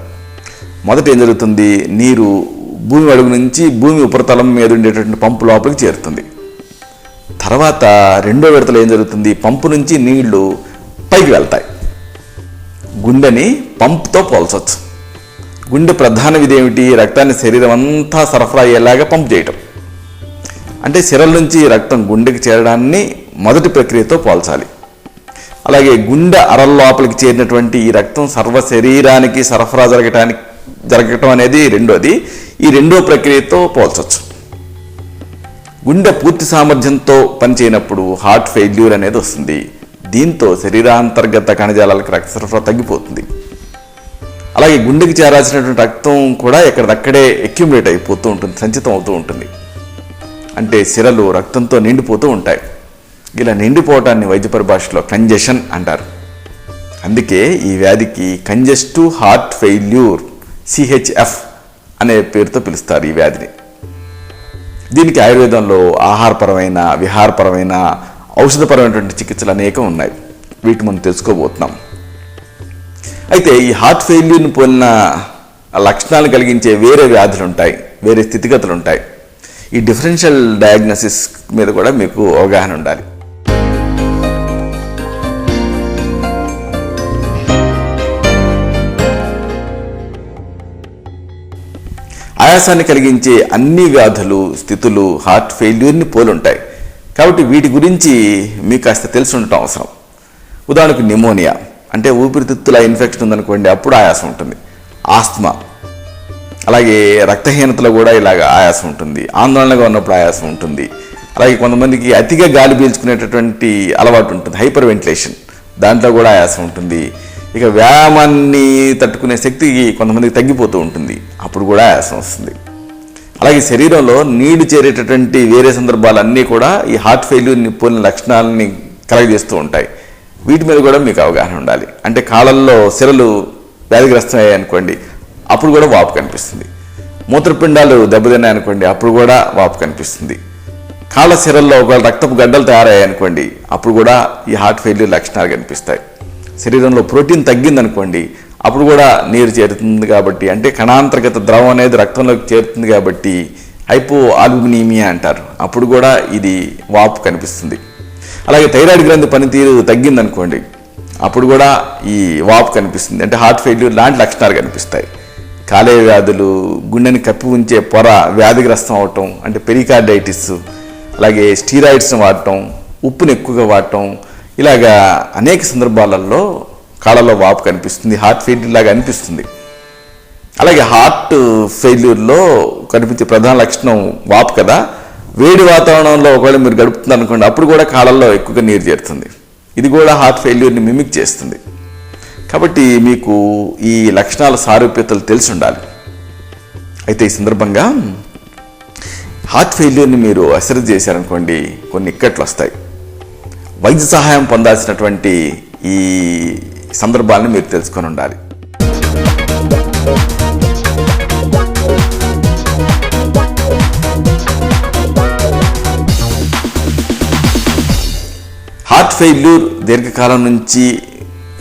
మొదట ఏం జరుగుతుంది, నీరు భూమి అడుగు నుంచి భూమి ఉపరితలం మీద ఉండేటటువంటి పంపు లోపలికి చేరుతుంది. తర్వాత రెండో విడతలో ఏం జరుగుతుంది, పంపు నుంచి నీళ్లు పైకి వెళ్తాయి. గుండెని పంపుతో పోల్చవచ్చు. గుండె ప్రధాన విధి ఏమిటి, రక్తాన్ని శరీరం అంతా సరఫరా అయ్యేలాగా పంపు చేయటం. అంటే సిరల నుంచి రక్తం గుండెకి చేరడాన్ని మొదటి ప్రక్రియతో పోల్చాలి. అలాగే గుండె అరల లోపలికి చేరినటువంటి ఈ రక్తం సర్వ శరీరానికి సరఫరా జరగటం అనేది రెండోది. ఈ రెండో ప్రక్రియతో పోల్చవచ్చు. గుండె పూర్తి సామర్థ్యంతో పనిచేయనప్పుడు హార్ట్ ఫెయిల్యూర్ అనేది వస్తుంది. దీంతో శరీరాంతర్గత కణజాలాలకు రక్త సరఫరా తగ్గిపోతుంది. అలాగే గుండెకి చేరాల్సినటువంటి రక్తం కూడా ఎక్కడిదక్కడే అక్యుములేట్ అయిపోతూ ఉంటుంది, సంచితం అవుతూ ఉంటుంది. అంటే సిరలు రక్తంతో నిండిపోతూ ఉంటాయి. ఇలా నిండిపోవటాన్ని వైద్య పరిభాషలో కంజెషన్ అంటారు. అందుకే ఈ వ్యాధికి కంజెస్టివ్ హార్ట్ ఫెయిల్యూర్ CHF అనే పేరుతో పిలుస్తారు ఈ వ్యాధిని. దీనికి ఆయుర్వేదంలో ఆహారపరమైన, విహారపరమైన, ఔషధపరమైనటువంటి చికిత్సలు అనేకం ఉన్నాయి. వీటి మనం తెలుసుకోబోతున్నాం. అయితే ఈ హార్ట్ ఫెయిల్యూర్ని పోలిన లక్షణాలు కలిగించే వేరే వ్యాధులు ఉంటాయి, వేరే స్థితిగతులు ఉంటాయి. ఈ డిఫరెన్షియల్ డయాగ్నోసిస్ మీద కూడా మీకు అవగాహన ఉండాలి. ఆయాసాన్ని కలిగించే అన్ని వ్యాధులు, స్థితులు హార్ట్ ఫెయిల్యూర్ని పోలి ఉంటాయి. కాబట్టి వీటి గురించి మీకు కాస్త తెలిసి ఉండటం అవసరం. ఉదాహరణకు న్యూమోనియా అంటే ఊపిరితిత్తుల ఇన్ఫెక్షన్ ఉందనుకోండి, అప్పుడు ఆయాసం ఉంటుంది. ఆస్తమా, అలాగే రక్తహీనతలో కూడా ఇలాగ ఆయాసం ఉంటుంది. ఆందోళనగా ఉన్నప్పుడు ఆయాసం ఉంటుంది. అలాగే కొంతమందికి అతిగా గాలి పీల్చుకునేటటువంటి అలవాటు ఉంటుంది, హైపర్ వెంటిలేషన్, దాంట్లో కూడా ఆయాసం ఉంటుంది. ఇక వ్యాయామాన్ని తట్టుకునే శక్తి కొంతమందికి తగ్గిపోతూ ఉంటుంది, అప్పుడు కూడా ఆయాసం వస్తుంది. అలాగే శరీరంలో నీళ్లు చేరేటటువంటి వేరే సందర్భాలన్నీ కూడా ఈ హార్ట్ ఫెయిల్యూర్ని పోలిన లక్షణాలని కలగజేస్తూ ఉంటాయి. వీటి మీద కూడా మీకు అవగాహన ఉండాలి. అంటే కాళ్ళల్లో సిరలు వ్యాధిగ్రస్తమయ్యాయి అనుకోండి, అప్పుడు కూడా వాపు కనిపిస్తుంది. మూత్రపిండాలు దెబ్బతిన్నాయనుకోండి, అప్పుడు కూడా వాపు కనిపిస్తుంది. కాళ్ళ సిరల్లో ఒకవేళ రక్తపు గడ్డలు తయారయ్యాయనుకోండి, అప్పుడు కూడా ఈ హార్ట్ ఫెయిల్యూర్ లక్షణాలు కనిపిస్తాయి. శరీరంలో ప్రోటీన్ తగ్గిందనుకోండి, అప్పుడు కూడా నీరు చేరుతుంది. కాబట్టి అంటే కణాంతర్గత ద్రవం అనేది రక్తంలోకి చేరుతుంది కాబట్టి హైపో ఆల్బుమినిమియా అంటారు, అప్పుడు కూడా ఇది వాపు కనిపిస్తుంది. అలాగే థైరాయిడ్ గ్రంథి పనితీరు తగ్గిందనుకోండి, అప్పుడు కూడా ఈ వాపు కనిపిస్తుంది. అంటే హార్ట్ ఫెయిల్యూర్ లాంటి లక్షణాలు కనిపిస్తాయి. కాలేయ వ్యాధులు, గుండెని కప్పి ఉంచే పొర వ్యాధిగ్రస్తం అవటం అంటే పెరికార్డైటిస్, అలాగే స్టీరాయిడ్స్ని వాడటం, ఉప్పుని ఎక్కువగా వాడటం, ఇలాగా అనేక సందర్భాలలో కాళ్ళలో వాపు కనిపిస్తుంది, హార్ట్ ఫెయిల్యూర్ లాగా అనిపిస్తుంది. అలాగే హార్ట్ ఫెయిల్యూర్లో కనిపించే ప్రధాన లక్షణం వాపు కదా. వేడి వాతావరణంలో ఒకవేళ మీరు గడుపుతుంది అనుకోండి, అప్పుడు కూడా కాళ్ళల్లో ఎక్కువగా నీరు చేరుతుంది. ఇది కూడా హార్ట్ ఫెయిల్యూర్ని మిమిక్ చేస్తుంది. కాబట్టి మీకు ఈ లక్షణాల సారూప్యతలు తెలిసి ఉండాలి. అయితే ఈ సందర్భంగా హార్ట్ ఫెయిల్యూర్ని మీరు అసెస్ చేశారనుకోండి, కొన్ని ఇక్కట్లు వస్తాయి. వైద్య సహాయం పొందాల్సినటువంటి ఈ సందర్భాలను మీరు తెలుసుకొని ఉండాలి. హార్ట్ ఫెయిల్యూర్ దీర్ఘకాలం నుంచి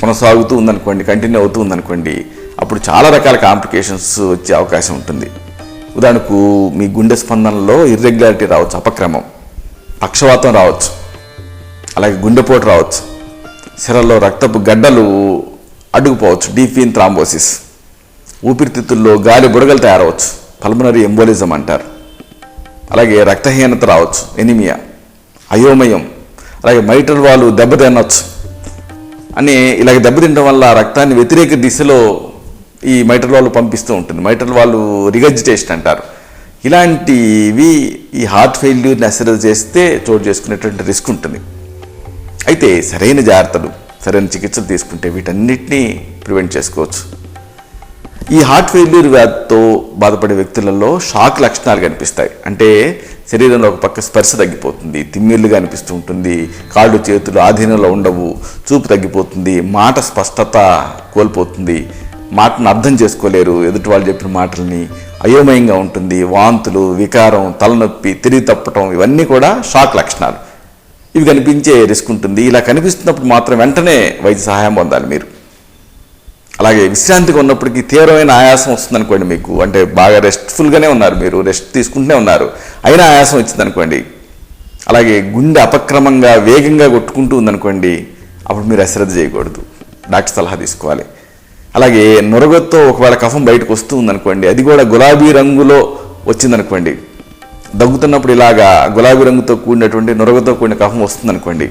కొనసాగుతూ ఉందనుకోండి, కంటిన్యూ అవుతూ ఉందనుకోండి, అప్పుడు చాలా రకాల కాంప్లికేషన్స్ వచ్చే అవకాశం ఉంటుంది. ఉదాహరణకు మీ గుండె స్పందనలో ఇర్రెగ్యులారిటీ రావచ్చు, అపక్రమం, పక్షవాతం రావచ్చు, అలాగే గుండెపోటు రావచ్చు, సిరల్లో రక్తపు గడ్డలు అడ్డుకుపోవచ్చు, డీప్ వెయిన్ థ్రాంబోసిస్, ఊపిరితిత్తుల్లో గాలి బుడగలు తయారవచ్చు, పల్మనరీ ఎంబోలిజం అంటారు. అలాగే రక్తహీనత రావచ్చు, ఎనిమియా, అయోమయం, అలాగే మైట్రల్ వాల్వ్ దెబ్బతినవచ్చు. అని ఇలాగ దెబ్బతినడం వల్ల రక్తాన్ని వ్యతిరేక దిశలో ఈ మైట్రల్ వాల్వ్ పంపిస్తూ ఉంటుంది. మైట్రల్ వాల్వ్ రిగర్జిటేషన్ అంటారు. ఇలాంటివి ఈ హార్ట్ ఫెయిల్యూర్ని అసెస్ చేస్తే చోటు చేసుకునేటువంటి రిస్క్ ఉంటుంది. అయితే సరైన జాగ్రత్తలు, సరైన చికిత్సలు తీసుకుంటే వీటన్నిటినీ ప్రివెంట్ చేసుకోవచ్చు. ఈ హార్ట్ ఫెయిల్యూర్ వ్యాధితో బాధపడే వ్యక్తులలో షాక్ లక్షణాలు కనిపిస్తాయి. అంటే శరీరంలో ఒక పక్క స్పర్శ తగ్గిపోతుంది, తిమ్మిర్లుగా అనిపిస్తూ ఉంటుంది, కాళ్ళు చేతులు ఆధీనంలో ఉండవు, చూపు తగ్గిపోతుంది, మాట స్పష్టత కోల్పోతుంది, మాటను అర్థం చేసుకోలేరు, ఎదుటి వాళ్ళు చెప్పిన మాటల్ని, అయోమయంగా ఉంటుంది, వాంతులు, వికారం, తలనొప్పి, తిరిగి తప్పటం, ఇవన్నీ కూడా షాక్ లక్షణాలు. ఇవి కనిపించే రిస్క్ ఉంటుంది. ఇలా కనిపిస్తున్నప్పుడు మాత్రం వెంటనే వైద్య సహాయం పొందాలి మీరు. అలాగే విశ్రాంతిగా ఉన్నప్పటికీ తీవ్రమైన ఆయాసం వస్తుందనుకోండి, మీకు అంటే బాగా రెస్ట్ఫుల్గానే ఉన్నారు, మీరు రెస్ట్ తీసుకుంటూనే ఉన్నారు, అయినా ఆయాసం వచ్చిందనుకోండి, అలాగే గుండె అపక్రమంగా వేగంగా కొట్టుకుంటూ ఉందనుకోండి, అప్పుడు మీరు అశ్రద్ధ చేయకూడదు, డాక్టర్ సలహా తీసుకోవాలి. అలాగే నురగతో ఒకవేళ కఫం బయటకు వస్తూ ఉందనుకోండి, అది కూడా గులాబీ రంగులో వచ్చిందనుకోండి, దగ్గుతున్నప్పుడు ఇలాగా గులాబీ రంగుతో కూడినటువంటి నురగతో కూడిన కఫం వస్తుందనుకోండి,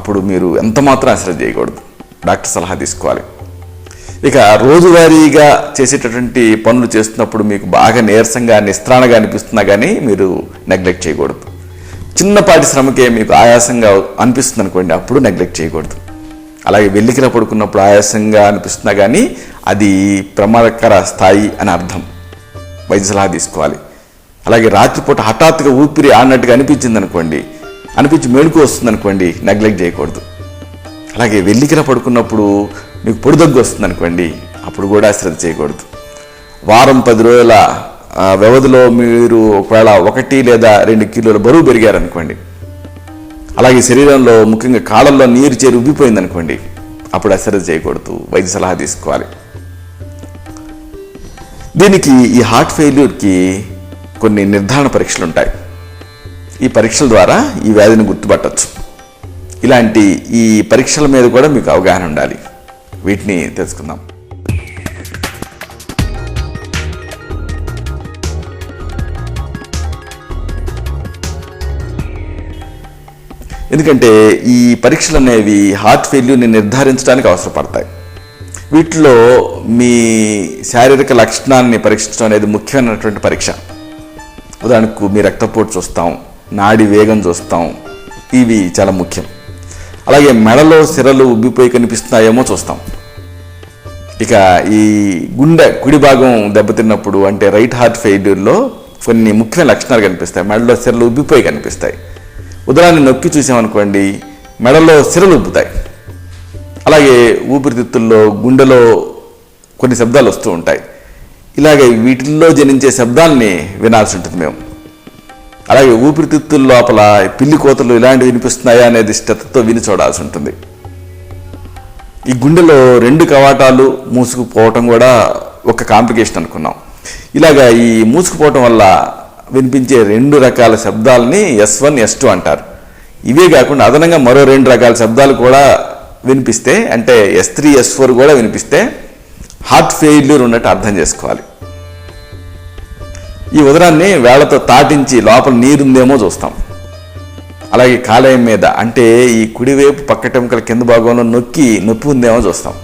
అప్పుడు మీరు ఎంత మాత్రం అశ్రద్ధ చేయకూడదు, డాక్టర్ సలహా తీసుకోవాలి. ఇక రోజువారీగా చేసేటటువంటి పనులు చేస్తున్నప్పుడు మీకు బాగా నీరసంగా నిస్త్రాణగా అనిపిస్తున్నా కానీ మీరు నెగ్లెక్ట్ చేయకూడదు. చిన్నపాటి శ్రమకే మీకు ఆయాసంగా అనిపిస్తుంది అనుకోండి, అప్పుడు నెగ్లెక్ట్ చేయకూడదు. అలాగే వెల్లికిన పడుకున్నప్పుడు ఆయాసంగా అనిపిస్తున్నా కానీ అది ప్రమాదకర స్థాయి అని అర్థం, వైద్య సలహా తీసుకోవాలి. అలాగే రాత్రిపూట హఠాత్తుగా ఊపిరి ఆడినట్టుగా అనిపించింది అనుకోండి, అనిపించి మెళుకు వస్తుంది అనుకోండి, నెగ్లెక్ట్ చేయకూడదు. అలాగే వెల్లికిన పడుకున్నప్పుడు మీకు పొడి దగ్గు వస్తుంది అనుకోండి, అప్పుడు కూడా శ్రద్ధ చేయకూడదు. వారం 10 రోజుల వ్యవధిలో మీరు ఒకవేళ 1 లేదా 2 కిలోల బరువు పెరిగారనుకోండి, అలాగే శరీరంలో ముఖ్యంగా కాళ్ళల్లో నీరు చేరి ఉబ్బిపోయింది అనుకోండి, అప్పుడు అశ్రద్ధ చేయకూడదు, వైద్య సలహా తీసుకోవాలి. దీనికి ఈ హార్ట్ ఫెయిల్యూర్కి కొన్ని నిర్ధారణ పరీక్షలు ఉంటాయి. ఈ పరీక్షల ద్వారా ఈ వ్యాధిని గుర్తుపట్టవచ్చు. ఇలాంటి ఈ పరీక్షల మీద కూడా మీకు అవగాహన ఉండాలి. వీటిని తెలుసుకుందాం. ఎందుకంటే ఈ పరీక్షలు అనేవి హార్ట్ ఫెయిల్యూర్ని నిర్ధారించడానికి అవసరపడతాయి. వీటిలో మీ శారీరక లక్షణాన్ని పరీక్షించడం అనేది ముఖ్యమైనటువంటి పరీక్ష. ఉదాహరణకు మీ రక్తపోటు చూస్తాం, నాడి వేగం చూస్తాం, ఇవి చాలా ముఖ్యం. అలాగే మెడలో సిరలు ఉబ్బిపోయి కనిపిస్తున్నాయేమో చూస్తాం. ఇక ఈ గుండె కుడి భాగం దెబ్బతిన్నప్పుడు అంటే రైట్ హార్ట్ ఫెయిల్యూర్లో కొన్ని ముఖ్యమైన లక్షణాలు కనిపిస్తాయి. మెడలో సిరలు ఉబ్బిపోయి కనిపిస్తాయి. ఉదరాన్ని నొక్కి చూసామనుకోండి, మెడలో సిరలు ఉబ్బుతాయి. అలాగే ఊపిరితిత్తుల్లో, గుండెలో కొన్ని శబ్దాలు వస్తూ ఉంటాయి. ఇలాగే వీటిల్లో జనించే శబ్దాల్ని వినాల్సి ఉంటుంది మేము. అలాగే ఊపిరితిత్తుల లోపల పిల్లి కోతలు ఇలాంటివి వినిపిస్తున్నాయా అనేది శ్రద్ధతో విని చూడాల్సి ఉంటుంది. ఈ గుండెలో 2 కవాటాలు మూసుకుపోవటం కూడా ఒక కాంప్లికేషన్ అనుకున్నాం. ఇలాగా ఈ మూసుకుపోవటం వల్ల వినిపించే 2 రకాల శబ్దాలని S1, S2 అంటారు. ఇవే కాకుండా అదనంగా మరో 2 రకాల శబ్దాలు కూడా వినిపిస్తే, అంటే S3, S4 కూడా వినిపిస్తే హార్ట్ ఫెయిల్యూర్ ఉన్నట్టు అర్థం చేసుకోవాలి. ఈ ఉదరాన్ని వేళ్లతో తాటించి లోపల నీరుందేమో చూస్తాం. అలాగే కాలేయం మీద అంటే ఈ కుడివైపు పక్కటెముకల కింద భాగంలో నొక్కి నొప్పి ఉందేమో చూస్తాం.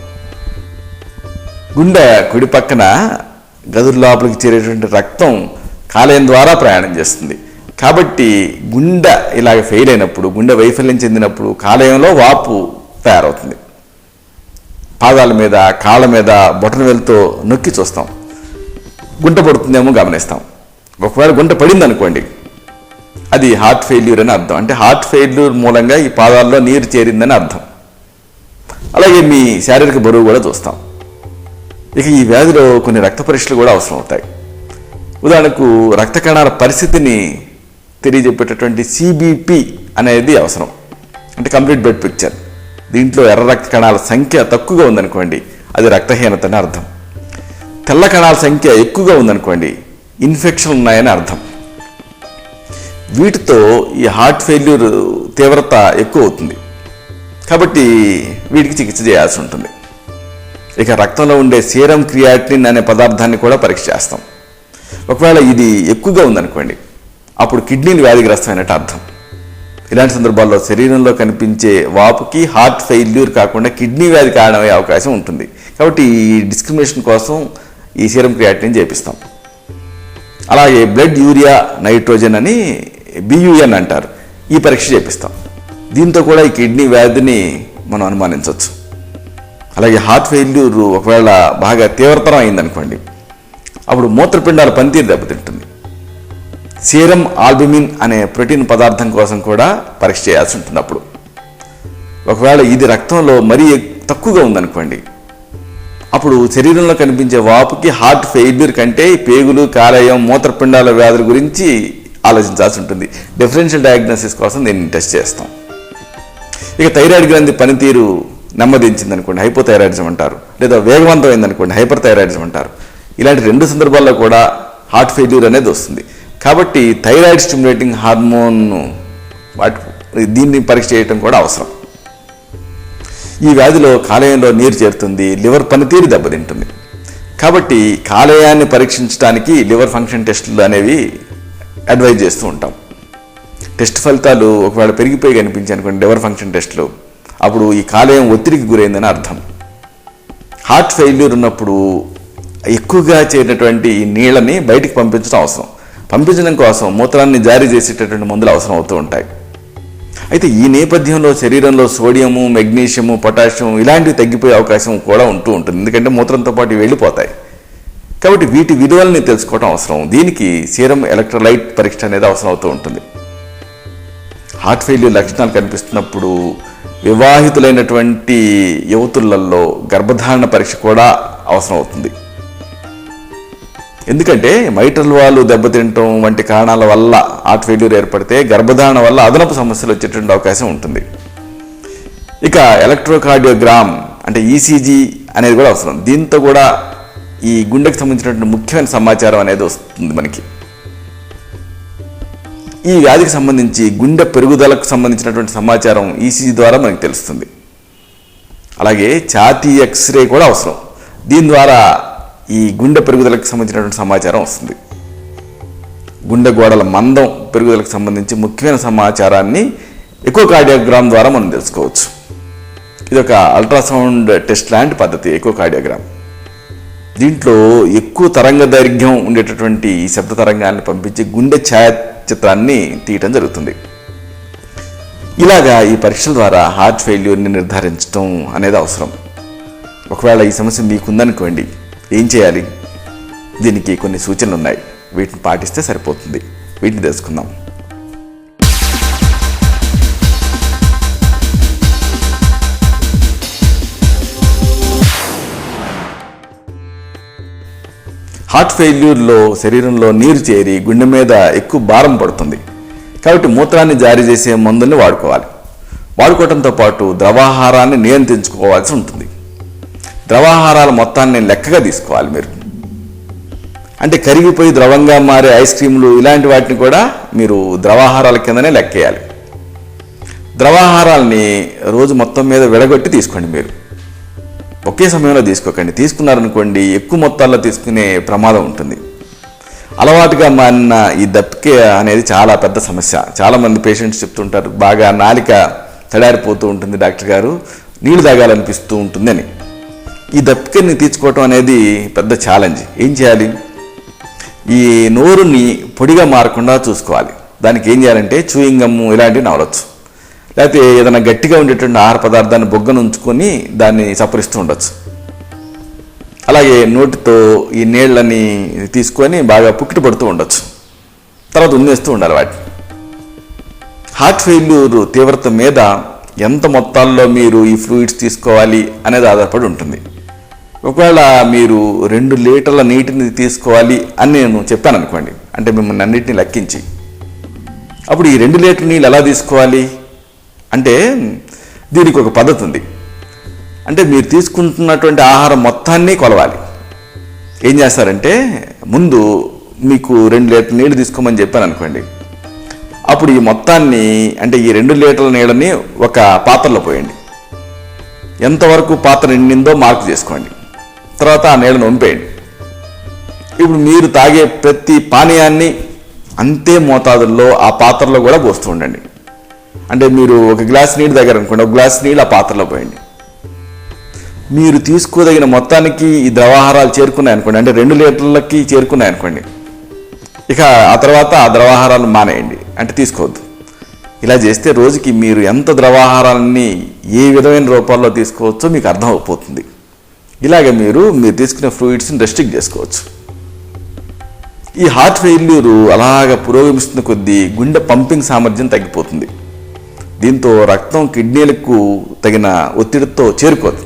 గుండె కుడి పక్కన గదుల లోపలికి చేరేటువంటి రక్తం కాలేయం ద్వారా ప్రయాణం చేస్తుంది. కాబట్టి గుండె ఇలాగ ఫెయిల్ అయినప్పుడు, గుండె వైఫల్యం చెందినప్పుడు కాలేయంలో వాపు తయారవుతుంది. పాదాల మీద, కాళ్ళ మీద బొటన వేలుతో నొక్కి చూస్తాం. గుంట పడుతుందేమో గమనిస్తాం. ఒకవేళ గుంట పడింది అనుకోండి, అది హార్ట్ ఫెయిల్యూర్ అని అర్థం. అంటే హార్ట్ ఫెయిల్యూర్ మూలంగా ఈ పాదాల్లో నీరు చేరిందని అర్థం. అలాగే మీ శారీరక బరువు కూడా చూస్తాం. ఇక ఈ వ్యాధిలో కొన్ని రక్త పరీక్షలు కూడా అవసరం అవుతాయి. ఉదాహరణకు రక్త కణాల పరిస్థితిని తెలియజెప్పేటటువంటి CBP అనేది అవసరం. అంటే కంప్లీట్ బ్లడ్ పిక్చర్. దీంట్లో ఎర్ర రక్త కణాల సంఖ్య తక్కువగా ఉందనుకోండి, అది రక్తహీనత అని అర్థం. తెల్ల కణాల సంఖ్య ఎక్కువగా ఉందనుకోండి, ఇన్ఫెక్షన్ ఉన్నాయని అర్థం. వీటితో ఈ హార్ట్ ఫెయిల్యూర్ తీవ్రత ఎక్కువ అవుతుంది. కాబట్టి వీటికి చికిత్స చేయాల్సి ఉంటుంది. ఇక రక్తంలో ఉండే సీరం క్రియాటినిన్ అనే పదార్థాన్ని కూడా పరీక్ష చేస్తాం. ఒకవేళ ఇది ఎక్కువగా ఉందనుకోండి, అప్పుడు కిడ్నీలు వ్యాధిగ్రస్తమైనట్టు అర్థం. ఇలాంటి సందర్భాల్లో శరీరంలో కనిపించే వాపుకి హార్ట్ ఫెయిల్యూర్ కాకుండా కిడ్నీ వ్యాధి కారణమయ్యే అవకాశం ఉంటుంది. కాబట్టి ఈ డిస్క్రిమినేషన్ కోసం ఈ సీరం క్రియాటినిన్ చేపిస్తాం. అలాగే బ్లడ్ యూరియా నైట్రోజన్ అని BUN అంటారు, ఈ పరీక్ష చేపిస్తాం. దీంతో కూడా ఈ కిడ్నీ వ్యాధిని మనం అనుమానించవచ్చు. అలాగే హార్ట్ ఫెయిల్యూర్ ఒకవేళ బాగా తీవ్రతరం అయిందనుకోండి, అప్పుడు మూత్రపిండాల పనితీరు దెబ్బతింటుంది. సీరం ఆల్బుమిన్ అనే ప్రోటీన్ పదార్థం కోసం కూడా పరీక్ష చేయాల్సి ఉంటుంది. అప్పుడు ఒకవేళ ఇది రక్తంలో మరీ తక్కువగా ఉందనుకోండి, అప్పుడు శరీరంలో కనిపించే వాపుకి హార్ట్ ఫెయిల్యూర్ కంటే పేగులు, కాలేయం, మూత్రపిండాల వ్యాధుల గురించి ఆలోచించాల్సి ఉంటుంది. డిఫరెన్షియల్ డయాగ్నోసిస్ కోసం దీన్ని టెస్ట్ చేస్తాం. ఇక థైరాయిడ్ గ్రంథి పనితీరు నెమ్మదించింది అనుకోండి, హైపోథైరాయిడిజం అంటారు. లేదా వేగవంతమైంది అనుకోండి, హైపర్ థైరాయిడిజం అంటారు. ఇలాంటి 2 సందర్భాల్లో కూడా హార్ట్ ఫెయిల్యూర్ అనేది వస్తుంది. కాబట్టి థైరాయిడ్ స్టిమ్యులేటింగ్ హార్మోన్ దీన్ని పరీక్ష చేయడం కూడా అవసరం. ఈ వ్యాధిలో కాలేయంలో నీరు చేరుతుంది, లివర్ పనితీరు దెబ్బతింటుంది. కాబట్టి కాలేయాన్ని పరీక్షించడానికి లివర్ ఫంక్షన్ టెస్టులు అనేవి అడ్వైజ్ చేస్తూ ఉంటాం. టెస్ట్ ఫలితాలు ఒకవేళ పెరిగిపోయి కనిపించాయి అనుకోండి లివర్ ఫంక్షన్ టెస్టులు, అప్పుడు ఈ కాలేయం ఒత్తిడికి గురైందని అర్థం. హార్ట్ ఫెయిల్యూర్ ఉన్నప్పుడు ఎక్కువగా చేరినటువంటి ఈ నీళ్ళని బయటికి పంపించడం అవసరం. పంపించడం కోసం మూత్రాన్ని జారీ చేసేటటువంటి మందులు అవసరం అవుతూ ఉంటాయి. అయితే ఈ నేపథ్యంలో శరీరంలో సోడియము, మెగ్నీషియము, పొటాషియం ఇలాంటివి తగ్గిపోయే అవకాశం కూడా ఉంటూ ఉంటుంది. ఎందుకంటే మూత్రంతో పాటు వెళ్ళిపోతాయి. కాబట్టి వీటి విలువల్ని తెలుసుకోవడం అవసరం. దీనికి సీరం ఎలక్ట్రోలైట్ పరీక్ష అనేది అవసరం అవుతూ ఉంటుంది. హార్ట్ ఫెయిల్యూర్ లక్షణాలు కనిపిస్తున్నప్పుడు వివాహితులైనటువంటి యువతులలో గర్భధారణ పరీక్ష కూడా అవసరం అవుతుంది. ఎందుకంటే మైట్రల్ వాల్వ్ దెబ్బతింటం వంటి కారణాల వల్ల హార్ట్ ఫెయిల్యూర్ ఏర్పడితే గర్భధారణ వల్ల అదనపు సమస్యలు వచ్చేటువంటి అవకాశం ఉంటుంది. ఇక ఎలక్ట్రోకార్డియోగ్రామ్ అంటే ఈసీజీ అనేది కూడా అవసరం. దీంతో కూడా ఈ గుండెకి సంబంధించినటువంటి ముఖ్యమైన సమాచారం అనేది వస్తుంది మనకి. ఈ వ్యాధికి సంబంధించి గుండె పెరుగుదలకు సంబంధించినటువంటి సమాచారం ఈసీజీ ద్వారా మనకి తెలుస్తుంది. అలాగే ఛాతీ ఎక్స్రే కూడా అవసరం. దీని ద్వారా ఈ గుండె పెరుగుదలకు సంబంధించినటువంటి సమాచారం వస్తుంది. గుండె గోడల మందం పెరుగుదలకు సంబంధించి ముఖ్యమైన సమాచారాన్ని ఎకోకార్డియోగ్రామ్ ద్వారా మనం తెలుసుకోవచ్చు. ఇది ఒక అల్ట్రాసౌండ్ టెస్ట్ లాంటి పద్ధతి ఎకోకార్డియోగ్రామ్. దీంట్లో ఎక్కువ తరంగ దైర్ఘ్యం ఉండేటటువంటి ఈ శబ్ద తరంగాన్ని పంపించి గుండె ఛాయాచిత్రాన్ని తీయటం జరుగుతుంది. ఇలాగా ఈ పరీక్షల ద్వారా హార్ట్ ఫెయిల్యూర్ని నిర్ధారించడం అనేది అవసరం. ఒకవేళ ఈ సమస్య మీకుందనుకోండి, ఏం చేయాలి? దీనికి కొన్ని సూచనలు ఉన్నాయి. వీటిని పాటిస్తే సరిపోతుంది. వీటిని తెలుసుకుందాం. హార్ట్ ఫెయిల్యూర్లో శరీరంలో నీరు చేరి గుండె మీద ఎక్కువ భారం పడుతుంది. కాబట్టి మూత్రాన్ని జారీ చేసే మందుల్ని వాడుకోవాలి. వాడుకోవడంతో పాటు ద్రవాహారాన్ని నియంత్రించుకోవాల్సి ఉంటుంది. ద్రవాహారాల మొత్తాన్ని లెక్కగా తీసుకోవాలి మీరు. అంటే కరిగిపోయి ద్రవంగా మారే ఐస్ క్రీములు ఇలాంటి వాటిని కూడా మీరు ద్రవాహారాల కిందనే లెక్కేయాలి. ద్రవాహారాలని రోజు మొత్తం మీద విడగొట్టి తీసుకోండి. మీరు ఒకే సమయంలో తీసుకోకండి. తీసుకున్నారనుకోండి ఎక్కువ మొత్తాల్లో తీసుకునే ప్రమాదం ఉంటుంది. అలవాటుగా మారిన ఈ దప్పిక అనేది చాలా పెద్ద సమస్య. చాలామంది పేషెంట్స్ చెప్తుంటారు, బాగా నాలిక తడారిపోతూ ఉంటుంది డాక్టర్ గారు, నీళ్లు తాగాలనిపిస్తూ ఉంటుందని. ఈ దప్పికని తీర్చుకోవటం అనేది పెద్ద ఛాలెంజ్. ఏం చేయాలి? ఈ నోరుని పొడిగా మారకుండా చూసుకోవాలి. దానికి ఏం చేయాలంటే చూయింగ్ గమ్ము ఇలాంటివి నవలొచ్చు. లేకపోతే ఏదైనా గట్టిగా ఉండేటువంటి ఆహార పదార్థాన్ని బొగ్గను ఉంచుకొని దాన్ని సపరిస్తూ ఉండొచ్చు. అలాగే నోటితో ఈ నీళ్ళని తీసుకొని బాగా పుక్కిట పడుతూ ఉండొచ్చు. తర్వాత ఉందేస్తూ ఉండాలి వాటిని. హార్ట్ ఫెయిల్యూర్ తీవ్రత మీద ఎంత మొత్తాల్లో మీరు ఈ ఫ్లూయిడ్స్ తీసుకోవాలి అనేది ఆధారపడి ఉంటుంది. ఒకవేళ మీరు 2 లీటర్ల నీటిని తీసుకోవాలి అని నేను చెప్పాను అనుకోండి, అంటే మిమ్మల్ని అన్నిటిని లెక్కించి, అప్పుడు ఈ 2 లీటర్ల నీళ్ళు ఎలా తీసుకోవాలి అంటే దీనికి ఒక పద్ధతి ఉంది. అంటే మీరు తీసుకుంటున్నటువంటి ఆహారం మొత్తాన్ని కొలవాలి. ఏం చేస్తారంటే ముందు మీకు 2 లీటర్ల నీళ్ళు తీసుకోమని చెప్పాను అనుకోండి, అప్పుడు ఈ మొత్తాన్ని అంటే ఈ 2 లీటర్ల నీళ్ళని ఒక పాత్రలో పోయండి. ఎంతవరకు పాత్ర నిండిందో మార్కు చేసుకోండి. తర్వాత ఆ నీళ్ళను వంపేయండి. ఇప్పుడు మీరు తాగే ప్రతి పానీయాన్ని అంతే మోతాదుల్లో ఆ పాత్రలో కూడా పోస్తూ ఉండండి. అంటే మీరు ఒక గ్లాస్ నీళ్ళు తాగారనుకోండి, ఒక గ్లాస్ నీళ్ళు ఆ పాత్రలో పోయండి. మీరు తీసుకోదగిన మొత్తానికి ఈ ద్రవాహారాలు చేరుకున్నాయి అనుకోండి, అంటే 2 లీటర్లకి చేరుకున్నాయి అనుకోండి, ఇక ఆ తర్వాత ఆ ద్రవాహారాలను మానేయండి, అంటే తీసుకోవద్దు. ఇలా చేస్తే రోజుకి మీరు ఎంత ద్రవాహారాలని ఏ విధమైన రూపాల్లో తీసుకోవచ్చో మీకు అర్థమైపోతుంది. ఇలాగ మీరు తీసుకునే ఫ్లూయిడ్స్ని రెస్ట్రిక్ట్ చేసుకోవచ్చు. ఈ హార్ట్ ఫెయిల్యూరు అలాగ పురోగమిస్తున్న కొద్దీ గుండె పంపింగ్ సామర్థ్యం తగ్గిపోతుంది. దీంతో రక్తం కిడ్నీలకు తగిన ఒత్తిడితో చేరుకోదు.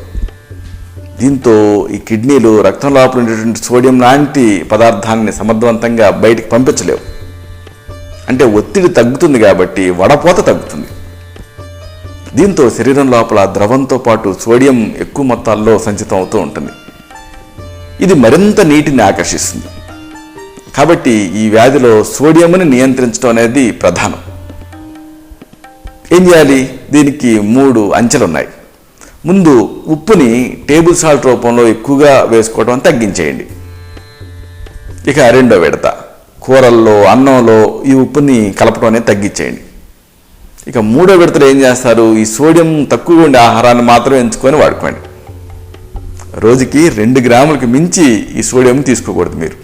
దీంతో ఈ కిడ్నీలు రక్తం లోపల ఉండేటువంటి సోడియం లాంటి పదార్థాన్ని సమర్థవంతంగా బయటికి పంపించలేవు. అంటే ఒత్తిడి తగ్గుతుంది కాబట్టి వడపోత తగ్గుతుంది. దీంతో శరీరం లోపల ద్రవంతో పాటు సోడియం ఎక్కువ మొత్తాల్లో సంచితం అవుతూ ఉంటుంది. ఇది మరింత నీటిని ఆకర్షిస్తుంది. కాబట్టి ఈ వ్యాధిలో సోడియంని నియంత్రించడం అనేది ప్రధానం. ఏం చేయాలి? దీనికి 3 అంచెలు ఉన్నాయి. ముందు ఉప్పుని టేబుల్ సాల్ట్ రూపంలో ఎక్కువగా వేసుకోవడం తగ్గించేయండి. ఇక రెండో విడత కూరల్లో, అన్నంలో ఈ ఉప్పుని కలపడం అనేది తగ్గించేయండి. ఇక మూడో విడతలో ఏం చేస్తారు? ఈ సోడియం తక్కువగా ఉండే ఆహారాన్ని మాత్రమే ఎంచుకొని వాడుకోండి. రోజుకి 2 గ్రాములకు మించి ఈ సోడియం తీసుకోకూడదు. మీరు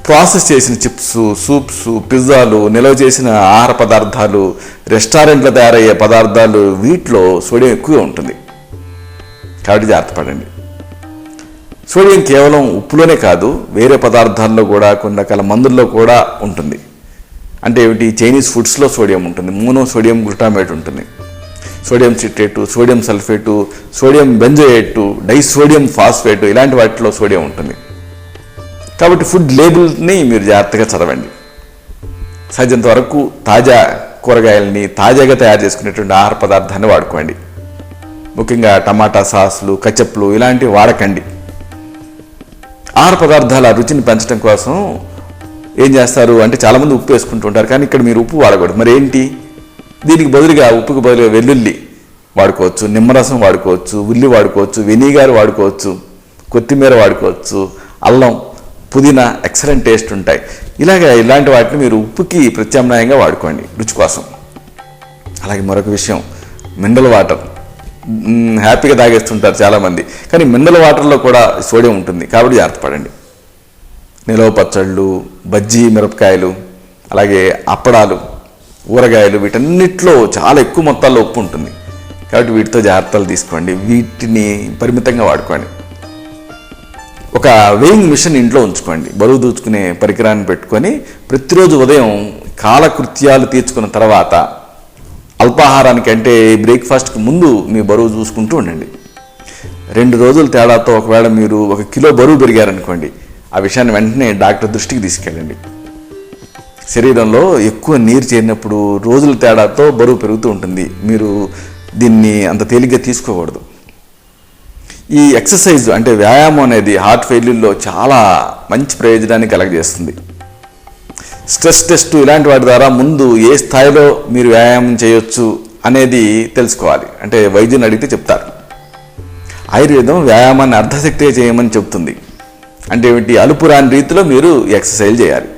ప్రాసెస్ చేసిన చిప్స్, సూప్స్, పిజ్జాలు, నిల్వ చేసిన ఆహార పదార్థాలు, రెస్టారెంట్లో తయారయ్యే పదార్థాలు, వీటిలో సోడియం ఎక్కువగా ఉంటుంది. కాబట్టి జాగ్రత్త పడండి. సోడియం కేవలం ఉప్పులోనే కాదు, వేరే పదార్థాల్లో కూడా, కొన్ని రకాల మందుల్లో కూడా ఉంటుంది. అంటే ఏమిటి? చైనీస్ ఫుడ్స్లో సోడియం ఉంటుంది, మోనోసోడియం గ్లూటామేట్ ఉంటుంది, sodium citrate, sodium sulphate, sodium benzoate, disodium phosphate, ఇలాంటి వాటిలో సోడియం ఉంటుంది. కాబట్టి ఫుడ్ లేబుల్ని మీరు జాగ్రత్తగా చదవండి. సాధ్యంత వరకు తాజా కూరగాయలని, తాజాగా తయారు చేసుకునేటువంటి ఆహార పదార్థాన్ని వాడుకోండి. ముఖ్యంగా టమాటా సాసులు, కచప్లు ఇలాంటివి వాడకండి. ఆహార పదార్థాల రుచిని పెంచడం కోసం ఏం చేస్తారు అంటే, చాలామంది ఉప్పు వేసుకుంటూ ఉంటారు, కానీ ఇక్కడ మీరు ఉప్పు వాడకూడదు. మరి ఏంటి? దీనికి బదులుగా, ఉప్పుకు బదులుగా వెల్లుల్లి వాడుకోవచ్చు, నిమ్మరసం వాడుకోవచ్చు, ఉల్లి వాడుకోవచ్చు, వెనిగర్ వాడుకోవచ్చు, కొత్తిమీర వాడుకోవచ్చు, అల్లం, పుదీనా ఎక్సలెంట్ టేస్ట్ ఉంటాయి. ఇలాంటి వాటిని మీరు ఉప్పుకి ప్రత్యామ్నాయంగా వాడుకోండి రుచి కోసం. అలాగే మరొక విషయం, మినరల్ వాటర్ హ్యాపీగా తాగేస్తుంటారు చాలామంది, కానీ మినరల్ వాటర్లో కూడా సోడియం ఉంటుంది. కాబట్టి జాగ్రత్త పడండి. నిలవ పచ్చళ్ళు, బజ్జీ మిరపకాయలు, అలాగే అప్పడాలు, ఊరగాయలు, వీటన్నిటిలో చాలా ఎక్కువ మొత్తాల్లో ఉప్పు ఉంటుంది. కాబట్టి వీటితో జాగ్రత్తలు తీసుకోండి. వీటిని పరిమితంగా వాడుకోండి. ఒక వెయింగ్ మిషన్ ఇంట్లో ఉంచుకోండి. బరువు దూచుకునే పరికరాన్ని పెట్టుకొని ప్రతిరోజు ఉదయం కాలకృత్యాలు తీర్చుకున్న తర్వాత అల్పాహారానికి, అంటే బ్రేక్ఫాస్ట్కి ముందు మీ బరువు చూసుకుంటూ ఉండండి. 2 రోజుల తేడాతో ఒకవేళ మీరు 1 కిలో బరువు పెరిగారనుకోండి, ఆ విషయాన్ని వెంటనే డాక్టర్ దృష్టికి తీసుకెళ్ళండి. శరీరంలో ఎక్కువ నీరు చేరినప్పుడు రోజుల తేడాతో బరువు పెరుగుతూ ఉంటుంది. మీరు దీన్ని అంత తేలిగ్గా తీసుకోకూడదు. ఈ ఎక్సర్సైజ్ అంటే వ్యాయామం అనేది హార్ట్ ఫెయిల్యూర్లో చాలా మంచి ప్రయోజనాన్ని కలగజేస్తుంది. స్ట్రెస్ టెస్ట్ ఇలాంటి వాటి ద్వారా ముందు ఏ స్థాయిలో మీరు వ్యాయామం చేయొచ్చు అనేది తెలుసుకోవాలి. అంటే వైద్యుని అడిగితే చెప్తారు. ఆయుర్వేదం వ్యాయామాన్ని అర్ధశక్తిగా చేయమని చెప్తుంది. అంటే ఏమిటి? అలుపు రాని రీతిలో మీరు ఎక్సర్సైజ్ చేయాలి.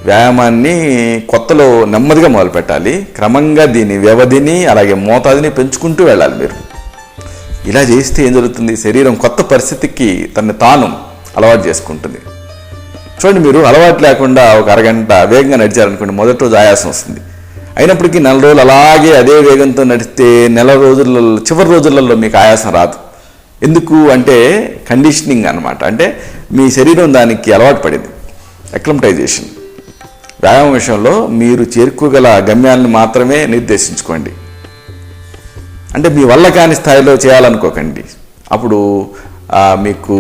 వ్యాయామాన్ని కొత్తలో నెమ్మదిగా మొదలుపెట్టాలి. క్రమంగా దీని వ్యవధిని, అలాగే మోతాదుని పెంచుకుంటూ వెళ్ళాలి. మీరు ఇలా చేస్తే ఏం జరుగుతుంది? శరీరం కొత్త పరిస్థితికి తనని తాను అలవాటు చేసుకుంటుంది. చూడండి, మీరు అలవాటు లేకుండా ఒక అరగంట వేగంగా నడిచారనుకోండి, మొదటి రోజు ఆయాసం వస్తుంది. అయినప్పటికీ 4 రోజులు అలాగే అదే వేగంతో నడిస్తే చివరి రోజులలో మీకు ఆయాసం రాదు. ఎందుకు అంటే కండిషనింగ్ అన్నమాట. అంటే మీ శరీరం దానికి అలవాటు పడింది. అక్లమటైజేషన్. వ్యాయామం విషయంలో మీరు చేరుకోగల గమ్యాలను మాత్రమే నిర్దేశించుకోండి. అంటే మీ వల్ల కాని స్థాయిలో చేయాలనుకోకండి. అప్పుడు మీకు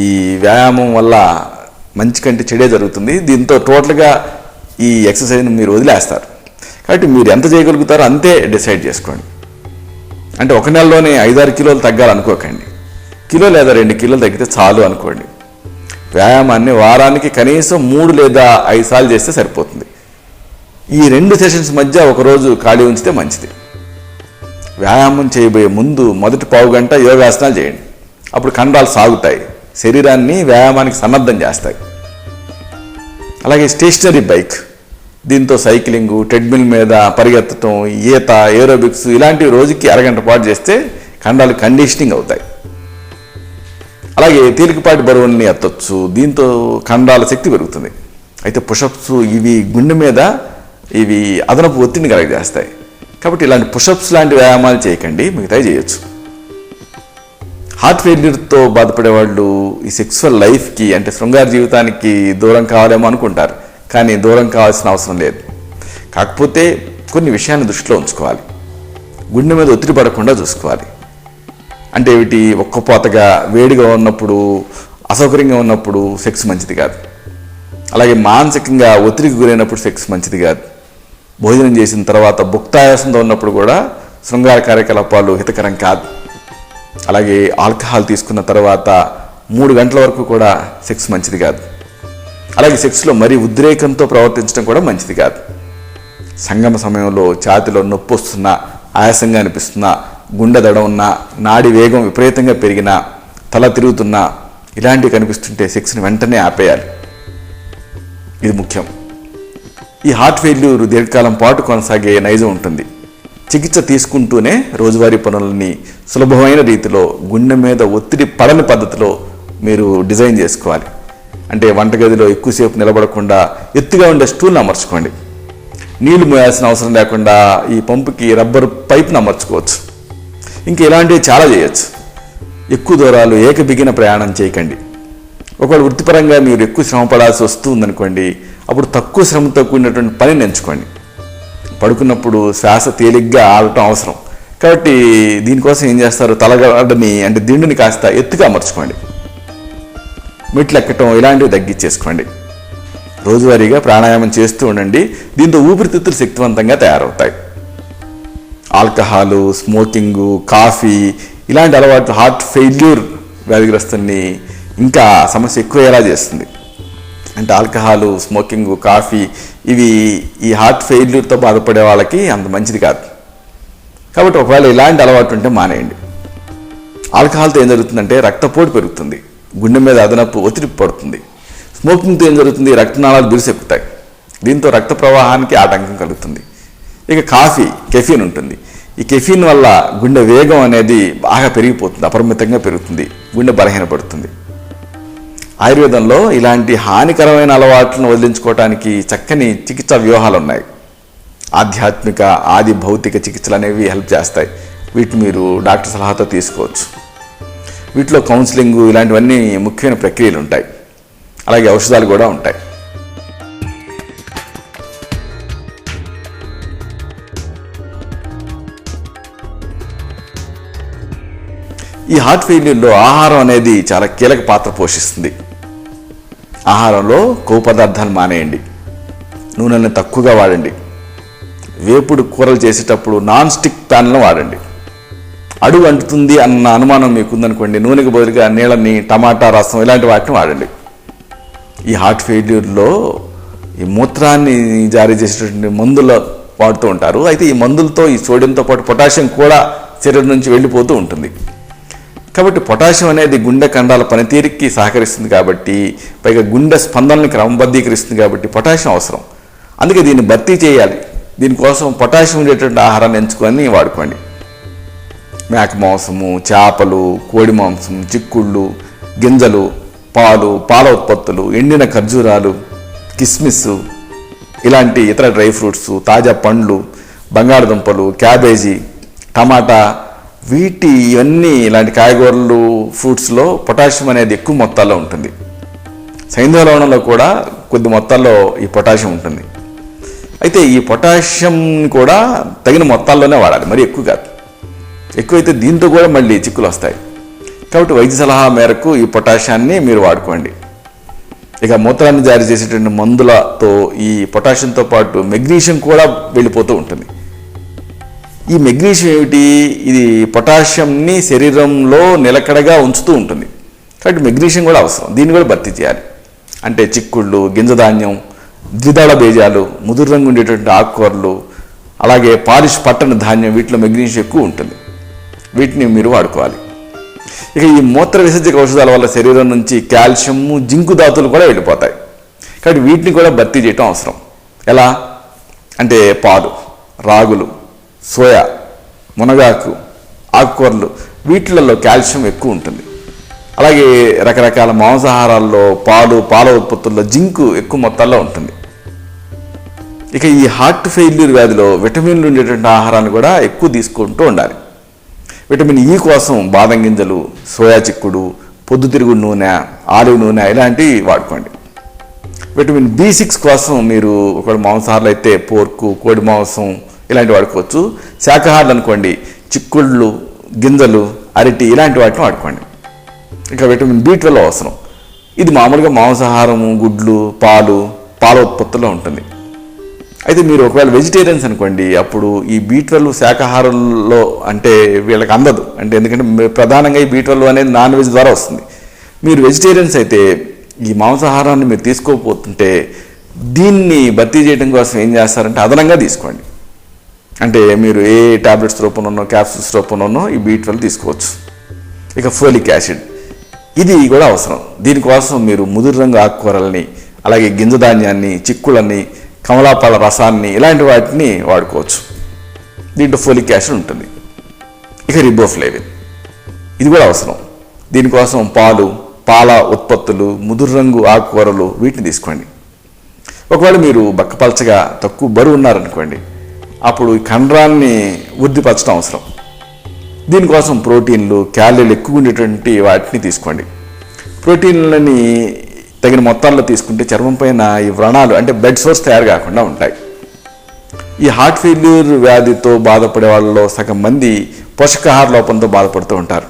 ఈ వ్యాయామం వల్ల మంచి కంటే చెడే జరుగుతుంది. దీంతో టోటల్గా ఈ ఎక్సర్సైజ్ని మీరు వదిలేస్తారు. కాబట్టి మీరు ఎంత చేయగలుగుతారో అంతే డిసైడ్ చేసుకోండి. అంటే 1 నెలలోనే 5-6 కిలోలు తగ్గాలనుకోకండి. కిలో లేదా 2 కిలోలు తగ్గితే చాలు అనుకోండి. వ్యాయామాన్ని వారానికి కనీసం 3 లేదా 5 సార్లు చేస్తే సరిపోతుంది. ఈ 2 సెషన్స్ మధ్య ఒకరోజు ఖాళీ ఉంచితే మంచిది. వ్యాయామం చేయబోయే ముందు మొదటి పావు గంట యోగాసనాలు చేయండి. అప్పుడు కండరాలు సాగుతాయి, శరీరాన్ని వ్యాయామానికి సన్నద్ధం చేస్తాయి. అలాగే స్టేషనరీ బైక్, దీంతో సైక్లింగు, ట్రెడ్మిల్ మీద పరిగెత్తడం, ఈత, ఏరోబిక్స్ ఇలాంటివి రోజుకి అరగంట పాటు చేస్తే కండరాలు కండిషనింగ్ అవుతాయి. అలాగే తేలికపాటి బరువుల్ని ఎత్తొచ్చు. దీంతో కండరాల శక్తి పెరుగుతుంది. అయితే పుషప్స్ ఇవి గుండె మీద అదనపు ఒత్తిడిని కలగజేస్తాయి. కాబట్టి ఇలాంటి పుషప్స్ లాంటి వ్యాయామాలు చేయకండి, మిగతాయి చేయొచ్చు. హార్ట్ ఫెయిల్యూర్తో బాధపడే వాళ్ళు ఈ సెక్సువల్ లైఫ్కి, అంటే శృంగార జీవితానికి దూరం కావాలేమో అనుకుంటారు. కానీ దూరం కావాల్సిన అవసరం లేదు. కాకపోతే కొన్ని విషయాన్ని దృష్టిలో ఉంచుకోవాలి. గుండె మీద ఒత్తిడి పడకుండా చూసుకోవాలి. అంటే ఏమిటి, ఒక్కపోతగా వేడిగా ఉన్నప్పుడు, అసౌకర్యంగా ఉన్నప్పుడు సెక్స్ మంచిది కాదు. అలాగే మానసికంగా ఒత్తిడికి గురైనప్పుడు సెక్స్ మంచిది కాదు. భోజనం చేసిన తర్వాత భుక్తాయాసంతో ఉన్నప్పుడు కూడా శృంగార కార్యకలాపాలు హితకరం కాదు. అలాగే ఆల్కహాల్ తీసుకున్న తర్వాత 3 గంటల వరకు కూడా సెక్స్ మంచిది కాదు. అలాగే సెక్స్లో మరీ ఉద్రేకంతో ప్రవర్తించడం కూడా మంచిది కాదు. సంగమ సమయంలో ఛాతిలో నొప్పి వస్తున్నా, ఆయాసంగా అనిపిస్తున్నా, గుండె దడ ఉన్నా, నాడి వేగం విపరీతంగా పెరిగినా, తల తిరుగుతున్నా, ఇలాంటివి కనిపిస్తుంటే సెక్స్ని వెంటనే ఆపేయాలి. ఇది ముఖ్యం. ఈ హార్ట్ ఫెయిల్యూర్ దీర్ఘకాలం పాటు కొనసాగే నైజం ఉంటుంది. చికిత్స తీసుకుంటూనే రోజువారీ పనులని సులభమైన రీతిలో, గుండె మీద ఒత్తిడి పడని పద్ధతిలో మీరు డిజైన్ చేసుకోవాలి. అంటే వంటగదిలో ఎక్కువసేపు నిలబడకుండా ఎత్తుగా ఉండే స్టూల్ని అమర్చుకోండి. నీళ్లు మోయాల్సిన అవసరం లేకుండా ఈ పంపుకి రబ్బర్ పైప్ను అమర్చుకోవచ్చు. ఇంకా ఇలాంటివి చాలా చేయొచ్చు. ఎక్కువ దూరాలు ఏకబిగిన ప్రయాణం చేయకండి. ఒకవేళ వృత్తిపరంగా మీరు ఎక్కువ శ్రమ పడాల్సి వస్తుందనుకోండి, అప్పుడు తక్కువ శ్రమతో కూడినటువంటి పనిని ఎంచుకోండి. పడుకున్నప్పుడు శ్వాస తేలిగ్గా ఆడటం అవసరం కాబట్టి దీనికోసం ఏం చేస్తారు, తలగడని అంటే దిండుని కాస్త ఎత్తుగా అమర్చుకోండి. మెట్లు ఎక్కటం ఇలాంటివి తగ్గించేసుకోండి. రోజువారీగా ప్రాణాయామం చేస్తూ ఉండండి. దీంతో ఊపిరితిత్తులు శక్తివంతంగా తయారవుతాయి. ఆల్కహాలు, స్మోకింగు, కాఫీ ఇలాంటి అలవాట్లు హార్ట్ ఫెయిల్యూర్ వ్యాధిగ్రస్తుల్ని ఇంకా సమస్య ఎక్కువయ్యేలా చేస్తుంది. అంటే ఆల్కహాలు, స్మోకింగు, కాఫీ ఇవి ఈ హార్ట్ ఫెయిల్యూర్తో బాధపడే వాళ్ళకి అంత మంచిది కాదు. కాబట్టి ఒకవేళ ఇలాంటి అలవాటు ఉంటే మానేయండి. ఆల్కహాల్తో ఏం జరుగుతుందంటే రక్తపోటు పెరుగుతుంది, గుండె మీద అదనపు ఒత్తిడి పడుతుంది. స్మోకింగ్తో ఏం జరుగుతుంది, రక్తనాళాలు బిరుసెక్కుతాయి. దీంతో రక్త ప్రవాహానికి ఆటంకం కలుగుతుంది. ఇక కాఫీ, కెఫీన్ ఉంటుంది. ఈ కెఫీన్ వల్ల గుండె వేగం అనేది బాగా పెరిగిపోతుంది, అపరిమితంగా పెరుగుతుంది, గుండె బలహీనపడుతుంది. ఆయుర్వేదంలో ఇలాంటి హానికరమైన అలవాట్లను వదిలించుకోవడానికి చక్కని చికిత్సా వ్యూహాలు ఉన్నాయి. ఆధ్యాత్మిక, ఆది భౌతిక చికిత్సలు అనేవి హెల్ప్ చేస్తాయి. వీటిని మీరు డాక్టర్ సలహాతో తీసుకోవచ్చు. వీటిలో కౌన్సిలింగ్ ఇలాంటివన్నీ ముఖ్యమైన ప్రక్రియలు ఉంటాయి. అలాగే ఔషధాలు కూడా ఉంటాయి. ఈ హార్ట్ ఫెయిల్యూర్లో ఆహారం అనేది చాలా కీలక పాత్ర పోషిస్తుంది. ఆహారంలో కొవ్వు పదార్థాలు మానేయండి. నూనెని తక్కువగా వాడండి. వేపుడు కూరలు చేసేటప్పుడు నాన్ స్టిక్ ప్యాన్లను వాడండి. అడుగు అంటుతుంది అన్న అనుమానం మీకుందనుకోండి, నూనెకి బదులుగా నీళ్ళని, టమాటా రసం ఇలాంటి వాటిని వాడండి. ఈ హార్ట్ ఫెయిల్యూర్లో ఈ మూత్రాన్ని జారీ చేసేటువంటి మందులు వాడుతూ ఉంటారు. అయితే ఈ మందులతో ఈ సోడియంతో పాటు పొటాషియం కూడా శరీరం నుంచి వెళ్ళిపోతూ ఉంటుంది. కాబట్టి పొటాషియం అనేది గుండె కండాల పనితీరుకి సహకరిస్తుంది కాబట్టి, పైగా గుండె స్పందనని క్రమబద్ధీకరిస్తుంది కాబట్టి పొటాషియం అవసరం. అందుకే దీన్ని భర్తీ చేయాలి. దీనికోసం పొటాషియం ఉండేటువంటి ఆహారాన్ని ఎంచుకొని వాడుకోండి. మేక మాంసము, చేపలు, కోడి మాంసం, చిక్కుళ్ళు, గింజలు, పాలు, పాల ఉత్పత్తులు, ఎండిన ఖర్జూరాలు, కిస్మిస్ ఇలాంటి ఇతర డ్రై ఫ్రూట్స్, తాజా పండ్లు, బంగాళదుంపలు, క్యాబేజీ, టమాటా ఇవన్నీ ఇలాంటి కాయగూరలు, ఫ్రూట్స్లో పొటాషియం అనేది ఎక్కువ మొత్తాల్లో ఉంటుంది. సైంధవ లవణంలో కూడా కొద్ది మొత్తాల్లో ఈ పొటాషియం ఉంటుంది. అయితే ఈ పొటాషియం కూడా తగిన మొత్తాల్లోనే వాడాలి, మరి ఎక్కువ కాదు. ఎక్కువైతే దీంతో కూడా మళ్ళీ చిక్కులు వస్తాయి. కాబట్టి వైద్య సలహా మేరకు ఈ పొటాషియాన్ని మీరు వాడుకోండి. ఇక మూత్రాన్ని జారీ చేసేటువంటి మందులతో ఈ పొటాషియంతో పాటు మెగ్నీషియం కూడా వెళ్ళిపోతూ ఉంటుంది. ఈ మెగ్నీషియం ఏమిటి, ఇది పొటాషియంని శరీరంలో నిలకడగా ఉంచుతూ ఉంటుంది. కాబట్టి మెగ్నీషియం కూడా అవసరం, దీన్ని కూడా భర్తీ చేయాలి. అంటే చిక్కుళ్ళు, గింజధాన్యం, ద్విదళ బీజాలు, ముదురు రంగు ఉండేటువంటి ఆకుకూరలు, అలాగే పాలిష్ పట్టని ధాన్యం, వీటిలో మెగ్నీషియం ఎక్కువ ఉంటుంది. వీటిని మీరు వాడుకోవాలి. ఇక ఈ మూత్ర విసర్జక ఔషధాల వల్ల శరీరం నుంచి కాల్షియము, జింకు ధాతువులు కూడా వెళ్ళిపోతాయి. కాబట్టి వీటిని కూడా భర్తీ చేయటం అవసరం. ఎలా అంటే పాలు, రాగులు, సోయా, మునగాకు, ఆకుకూరలు వీటిలలో కాల్షియం ఎక్కువ ఉంటుంది. అలాగే రకరకాల మాంసాహారాల్లో పాలు, పాల ఉత్పత్తుల్లో జింకు ఎక్కువ మొత్తాల్లో ఉంటుంది. ఇక ఈ హార్ట్ ఫెయిల్యూర్ వ్యాధిలో విటమిన్లు ఉండేటువంటి ఆహారాన్ని కూడా ఎక్కువ తీసుకుంటూ ఉండాలి. విటమిన్ ఈ కోసం బాదం గింజలు, సోయా చిక్కుడు, పొద్దుతిరుగుడు నూనె, ఆలివ్ నూనె ఇలాంటివి వాడుకోండి. విటమిన్ B6 కోసం మీరు ఒకవేళ మాంసాహారాలు అయితే పోర్కు, కోడి మాంసం ఇలాంటివి వాడుకోవచ్చు. శాకాహారులు అనుకోండి చిక్కుళ్ళు, గింజలు, అరటి ఇలాంటి వాటిని వాడుకోండి. ఇక విటమిన్ B12 అవసరం. ఇది మామూలుగా మాంసాహారము, గుడ్లు, పాల ఉత్పత్తుల్లో ఉంటుంది. అయితే మీరు ఒకవేళ వెజిటేరియన్స్ అనుకోండి, అప్పుడు ఈ B12 శాకాహారంలో అంటే వీళ్ళకి అందదు. అంటే ఎందుకంటే ప్రధానంగా ఈ B12 అనేది నాన్ వెజ్ ద్వారా వస్తుంది. మీరు వెజిటేరియన్స్ అయితే ఈ మాంసాహారాన్ని మీరు తీసుకోకపోతుంటే దీన్ని భర్తీ చేయడం కోసం ఏం చేస్తారంటే అదనంగా తీసుకోండి. అంటే మీరు ఏ టాబ్లెట్స్ రూపంలోనో క్యాప్సూల్స్ రూపంలోనో ఈ B12 తీసుకోవచ్చు. ఇక ఫోలిక్ యాసిడ్ ఇది కూడా అవసరం. దీనికోసం మీరు ముదురు రంగు ఆకుకూరల్ని, అలాగే గింజధాన్యాన్ని, చిక్కుళ్ళని, కమలాపాల రసాన్ని ఇలాంటి వాటిని వాడుకోవచ్చు. దీంట్లో ఫోలిక్ యాసిడ్ ఉంటుంది. ఇక రిబోఫ్లేవిన్ ఇది కూడా అవసరం. దీనికోసం పాల ఉత్పత్తులు, ముదురు రంగు ఆకుకూరలు వీటిని తీసుకోండి. ఒకవేళ మీరు బక్కపలచగా తక్కువ బరువు ఉన్నారనుకోండి, అప్పుడు ఈ కండరాన్ని వృద్ధిపరచడం అవసరం. దీనికోసం ప్రోటీన్లు, క్యాలరీలు ఎక్కువ ఉండేటువంటి వాటిని తీసుకోండి. ప్రోటీన్లని తగిన మొత్తాల్లో తీసుకుంటే చర్మం పైన ఈ వ్రణాలు అంటే బ్లడ్ సోర్స్ తయారు కాకుండా ఉంటాయి. ఈ హార్ట్ ఫెయిల్యూర్ వ్యాధితో బాధపడే వాళ్ళలో సగం మంది పోషకాహార లోపంతో బాధపడుతూ ఉంటారు.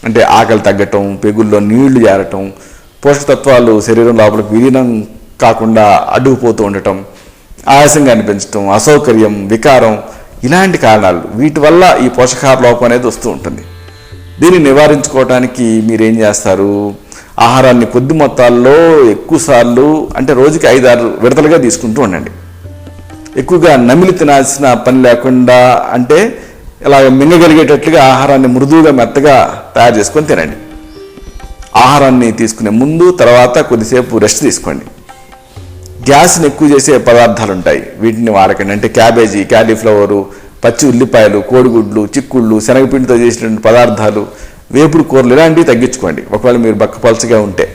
అంటే ఆకలి తగ్గటం, పెగుల్లో నీళ్లు జారటం, పోషకతత్వాలు శరీరం లోపలికి విలీనం కాకుండా అడ్డుకుపోతూ ఉండటం, ఆయాసంగా అనిపించటం, అసౌకర్యం, వికారం ఇలాంటి కారణాలు, వీటి వల్ల ఈ పోషకాహార లోపం అనేది వస్తూ ఉంటుంది. దీన్ని నివారించుకోవడానికి మీరేం చేస్తారు? ఆహారాన్ని కొద్ది మొత్తాల్లో ఎక్కువసార్లు అంటే రోజుకి 5-6 విడతలుగా తీసుకుంటూ ఉండండి. ఎక్కువగా నమిలి తినాల్సిన పని లేకుండా అంటే ఇలా మింగగలిగేటట్లుగా ఆహారాన్ని మృదువుగా మెత్తగా తయారు చేసుకొని తినండి. ఆహారాన్ని తీసుకునే ముందు తర్వాత కొద్దిసేపు రెస్ట్ తీసుకోండి. గ్యాస్ని ఎక్కువ చేసే పదార్థాలు ఉంటాయి, వీటిని వాడకండి. అంటే క్యాబేజీ, క్యాలీఫ్లవరు, పచ్చి ఉల్లిపాయలు, కోడిగుడ్లు, చిక్కుళ్ళు, శనగపిండితో చేసినటువంటి పదార్థాలు, వేపుడు కూరలు ఇలాంటివి తగ్గించుకోండి ఒకవేళ మీరు బక్కపలచగా ఉంటే.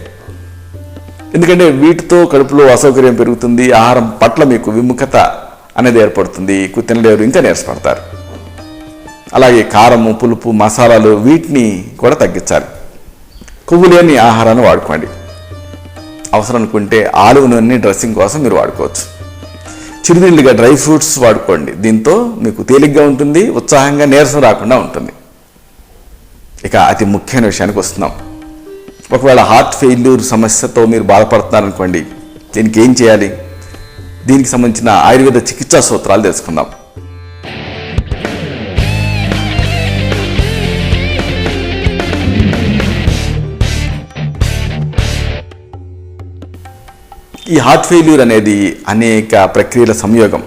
ఎందుకంటే వీటితో కడుపులో అసౌకర్యం పెరుగుతుంది, ఆహారం పట్ల మీకు విముఖత అనేది ఏర్పడుతుంది, తినలేరు, ఇంకా నీరసపడతారు. అలాగే కారము, పులుపు, మసాలాలు వీటిని కూడా తగ్గించాలి. కొవ్వు లేని ఆహారాన్ని వాడుకోండి. అవసరం అనుకుంటే ఆలివ్ నూనెని డ్రెస్సింగ్ కోసం మీరు వాడుకోవచ్చు. చిరుతిండిగా డ్రై ఫ్రూట్స్ వాడుకోండి. దీంతో మీకు తేలిగ్గా ఉంటుంది, ఉత్సాహంగా, నీరసం రాకుండా ఉంటుంది. ఇక అతి ముఖ్యమైన విషయానికి వస్తున్నాం. ఒకవేళ హార్ట్ ఫెయిల్యూర్ సమస్యతో మీరు బాధపడుతున్నారనుకోండి, దీనికి ఏం చేయాలి? దీనికి సంబంధించిన ఆయుర్వేద చికిత్సా సూత్రాలు తెలుసుకుందాం. ఈ హార్ట్ ఫెయిల్యూర్ అనేది అనేక ప్రక్రియల సంయోగం.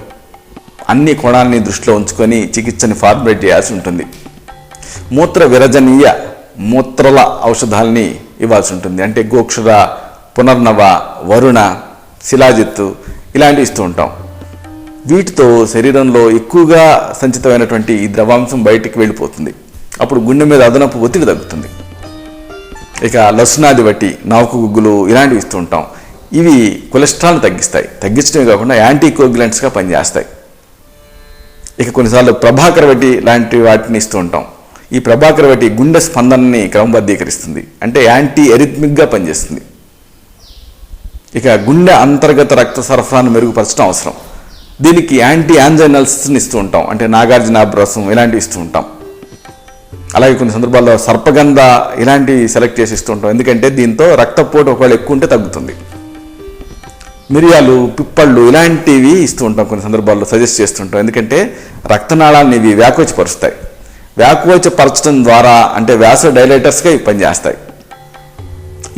అన్ని కోణాలని దృష్టిలో ఉంచుకొని చికిత్సని ఫార్ములేట్ చేయాల్సి ఉంటుంది. మూత్ర విరజనీయ మూత్రల ఔషధాలని ఇవ్వాల్సి ఉంటుంది. అంటే గోక్షుర, పునర్నవ, వరుణ, శిలాజిత్తు ఇలాంటివి ఇస్తూ ఉంటాం. వీటితో శరీరంలో ఎక్కువగా సంచితమైనటువంటి ఈ ద్రవాంశం బయటికి వెళ్ళిపోతుంది. అప్పుడు గుండె మీద అదనపు ఒత్తిడి తగ్గుతుంది. ఇక లసునాది బట్టి, నవకు గుగ్గులు ఇలాంటివి ఇస్తూ ఉంటాం. ఇవి కొలెస్ట్రాల్ని తగ్గిస్తాయి. తగ్గించడమే కాకుండా యాంటీకోగ్యులెంట్స్గా పనిచేస్తాయి. ఇక కొన్నిసార్లు ప్రభాకర వడ్డీ లాంటి వాటిని ఇస్తూ ఉంటాం. ఈ ప్రభాకర వడ్డీ గుండె స్పందనని క్రమబద్ధీకరిస్తుంది, అంటే యాంటీ ఎరిథ్మిక్గా పనిచేస్తుంది. ఇక గుండె అంతర్గత రక్త సరఫరాను మెరుగుపరచడం అవసరం. దీనికి యాంటీ యాంజైనల్స్ని ఇస్తూ ఉంటాం, అంటే నాగార్జునాభ్రసం ఇలాంటివి ఇస్తూ ఉంటాం. అలాగే కొన్ని సందర్భాల్లో సర్పగంధ ఇలాంటివి సెలెక్ట్ చేసి ఇస్తూ ఉంటాం. ఎందుకంటే దీంతో రక్తపోటు ఒకవేళ ఎక్కువ ఉంటే తగ్గుతుంది. మిరియాలు, పిప్పళ్ళు ఇలాంటివి ఇస్తూ ఉంటాం, కొన్ని సందర్భాల్లో సజెస్ట్ చేస్తుంటాం. ఎందుకంటే రక్తనాళాన్ని ఇవి వ్యాకోచపరుస్తాయి. వ్యాకోచపరచడం ద్వారా అంటే వ్యాసో డైలైటర్స్గా ఇవి పనిచేస్తాయి.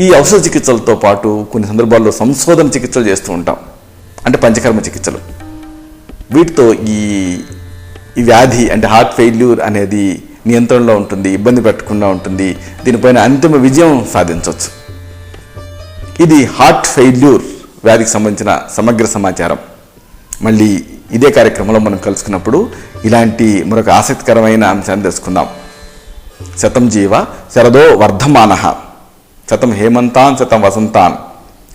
ఈ ఔషధ చికిత్సలతో పాటు కొన్ని సందర్భాల్లో సంశోధన చికిత్సలు చేస్తూ ఉంటాం, అంటే పంచకర్మ చికిత్సలు. వీటితో ఈ వ్యాధి అంటే హార్ట్ ఫెయిల్యూర్ అనేది నియంత్రణలో ఉంటుంది, ఇబ్బంది పెట్టకుండా ఉంటుంది. దీనిపైన అంతిమ విజయం సాధించవచ్చు. ఇది హార్ట్ ఫెయిల్యూర్ వ్యాధికి సంబంధించిన సమగ్ర సమాచారం. మళ్ళీ ఇదే కార్యక్రమంలో మనం కలుసుకున్నప్పుడు ఇలాంటి మరొక ఆసక్తికరమైన అంశాన్ని తెలుసుకుందాం. శతం జీవ శరదో వర్ధమానః, శతం హేమంతాన్ శతం వసంతాన్,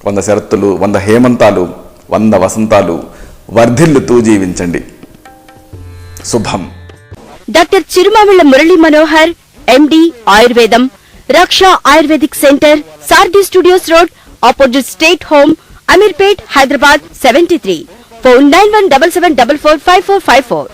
100 శరత్తులు, 100 హేమంతాలు, 100 వసంతాలు వర్ధిల్లుతూ జీవించండి. శుభం. డాక్టర్ చిరుమావిళ్ల మురళీ మనోహర్, ఎండి, ఆయుర్వేదం, Raksha ayurvedic center, Sarathi studios road, opposite state home, Ameerpet, Hyderabad 73. Phone 9177445454.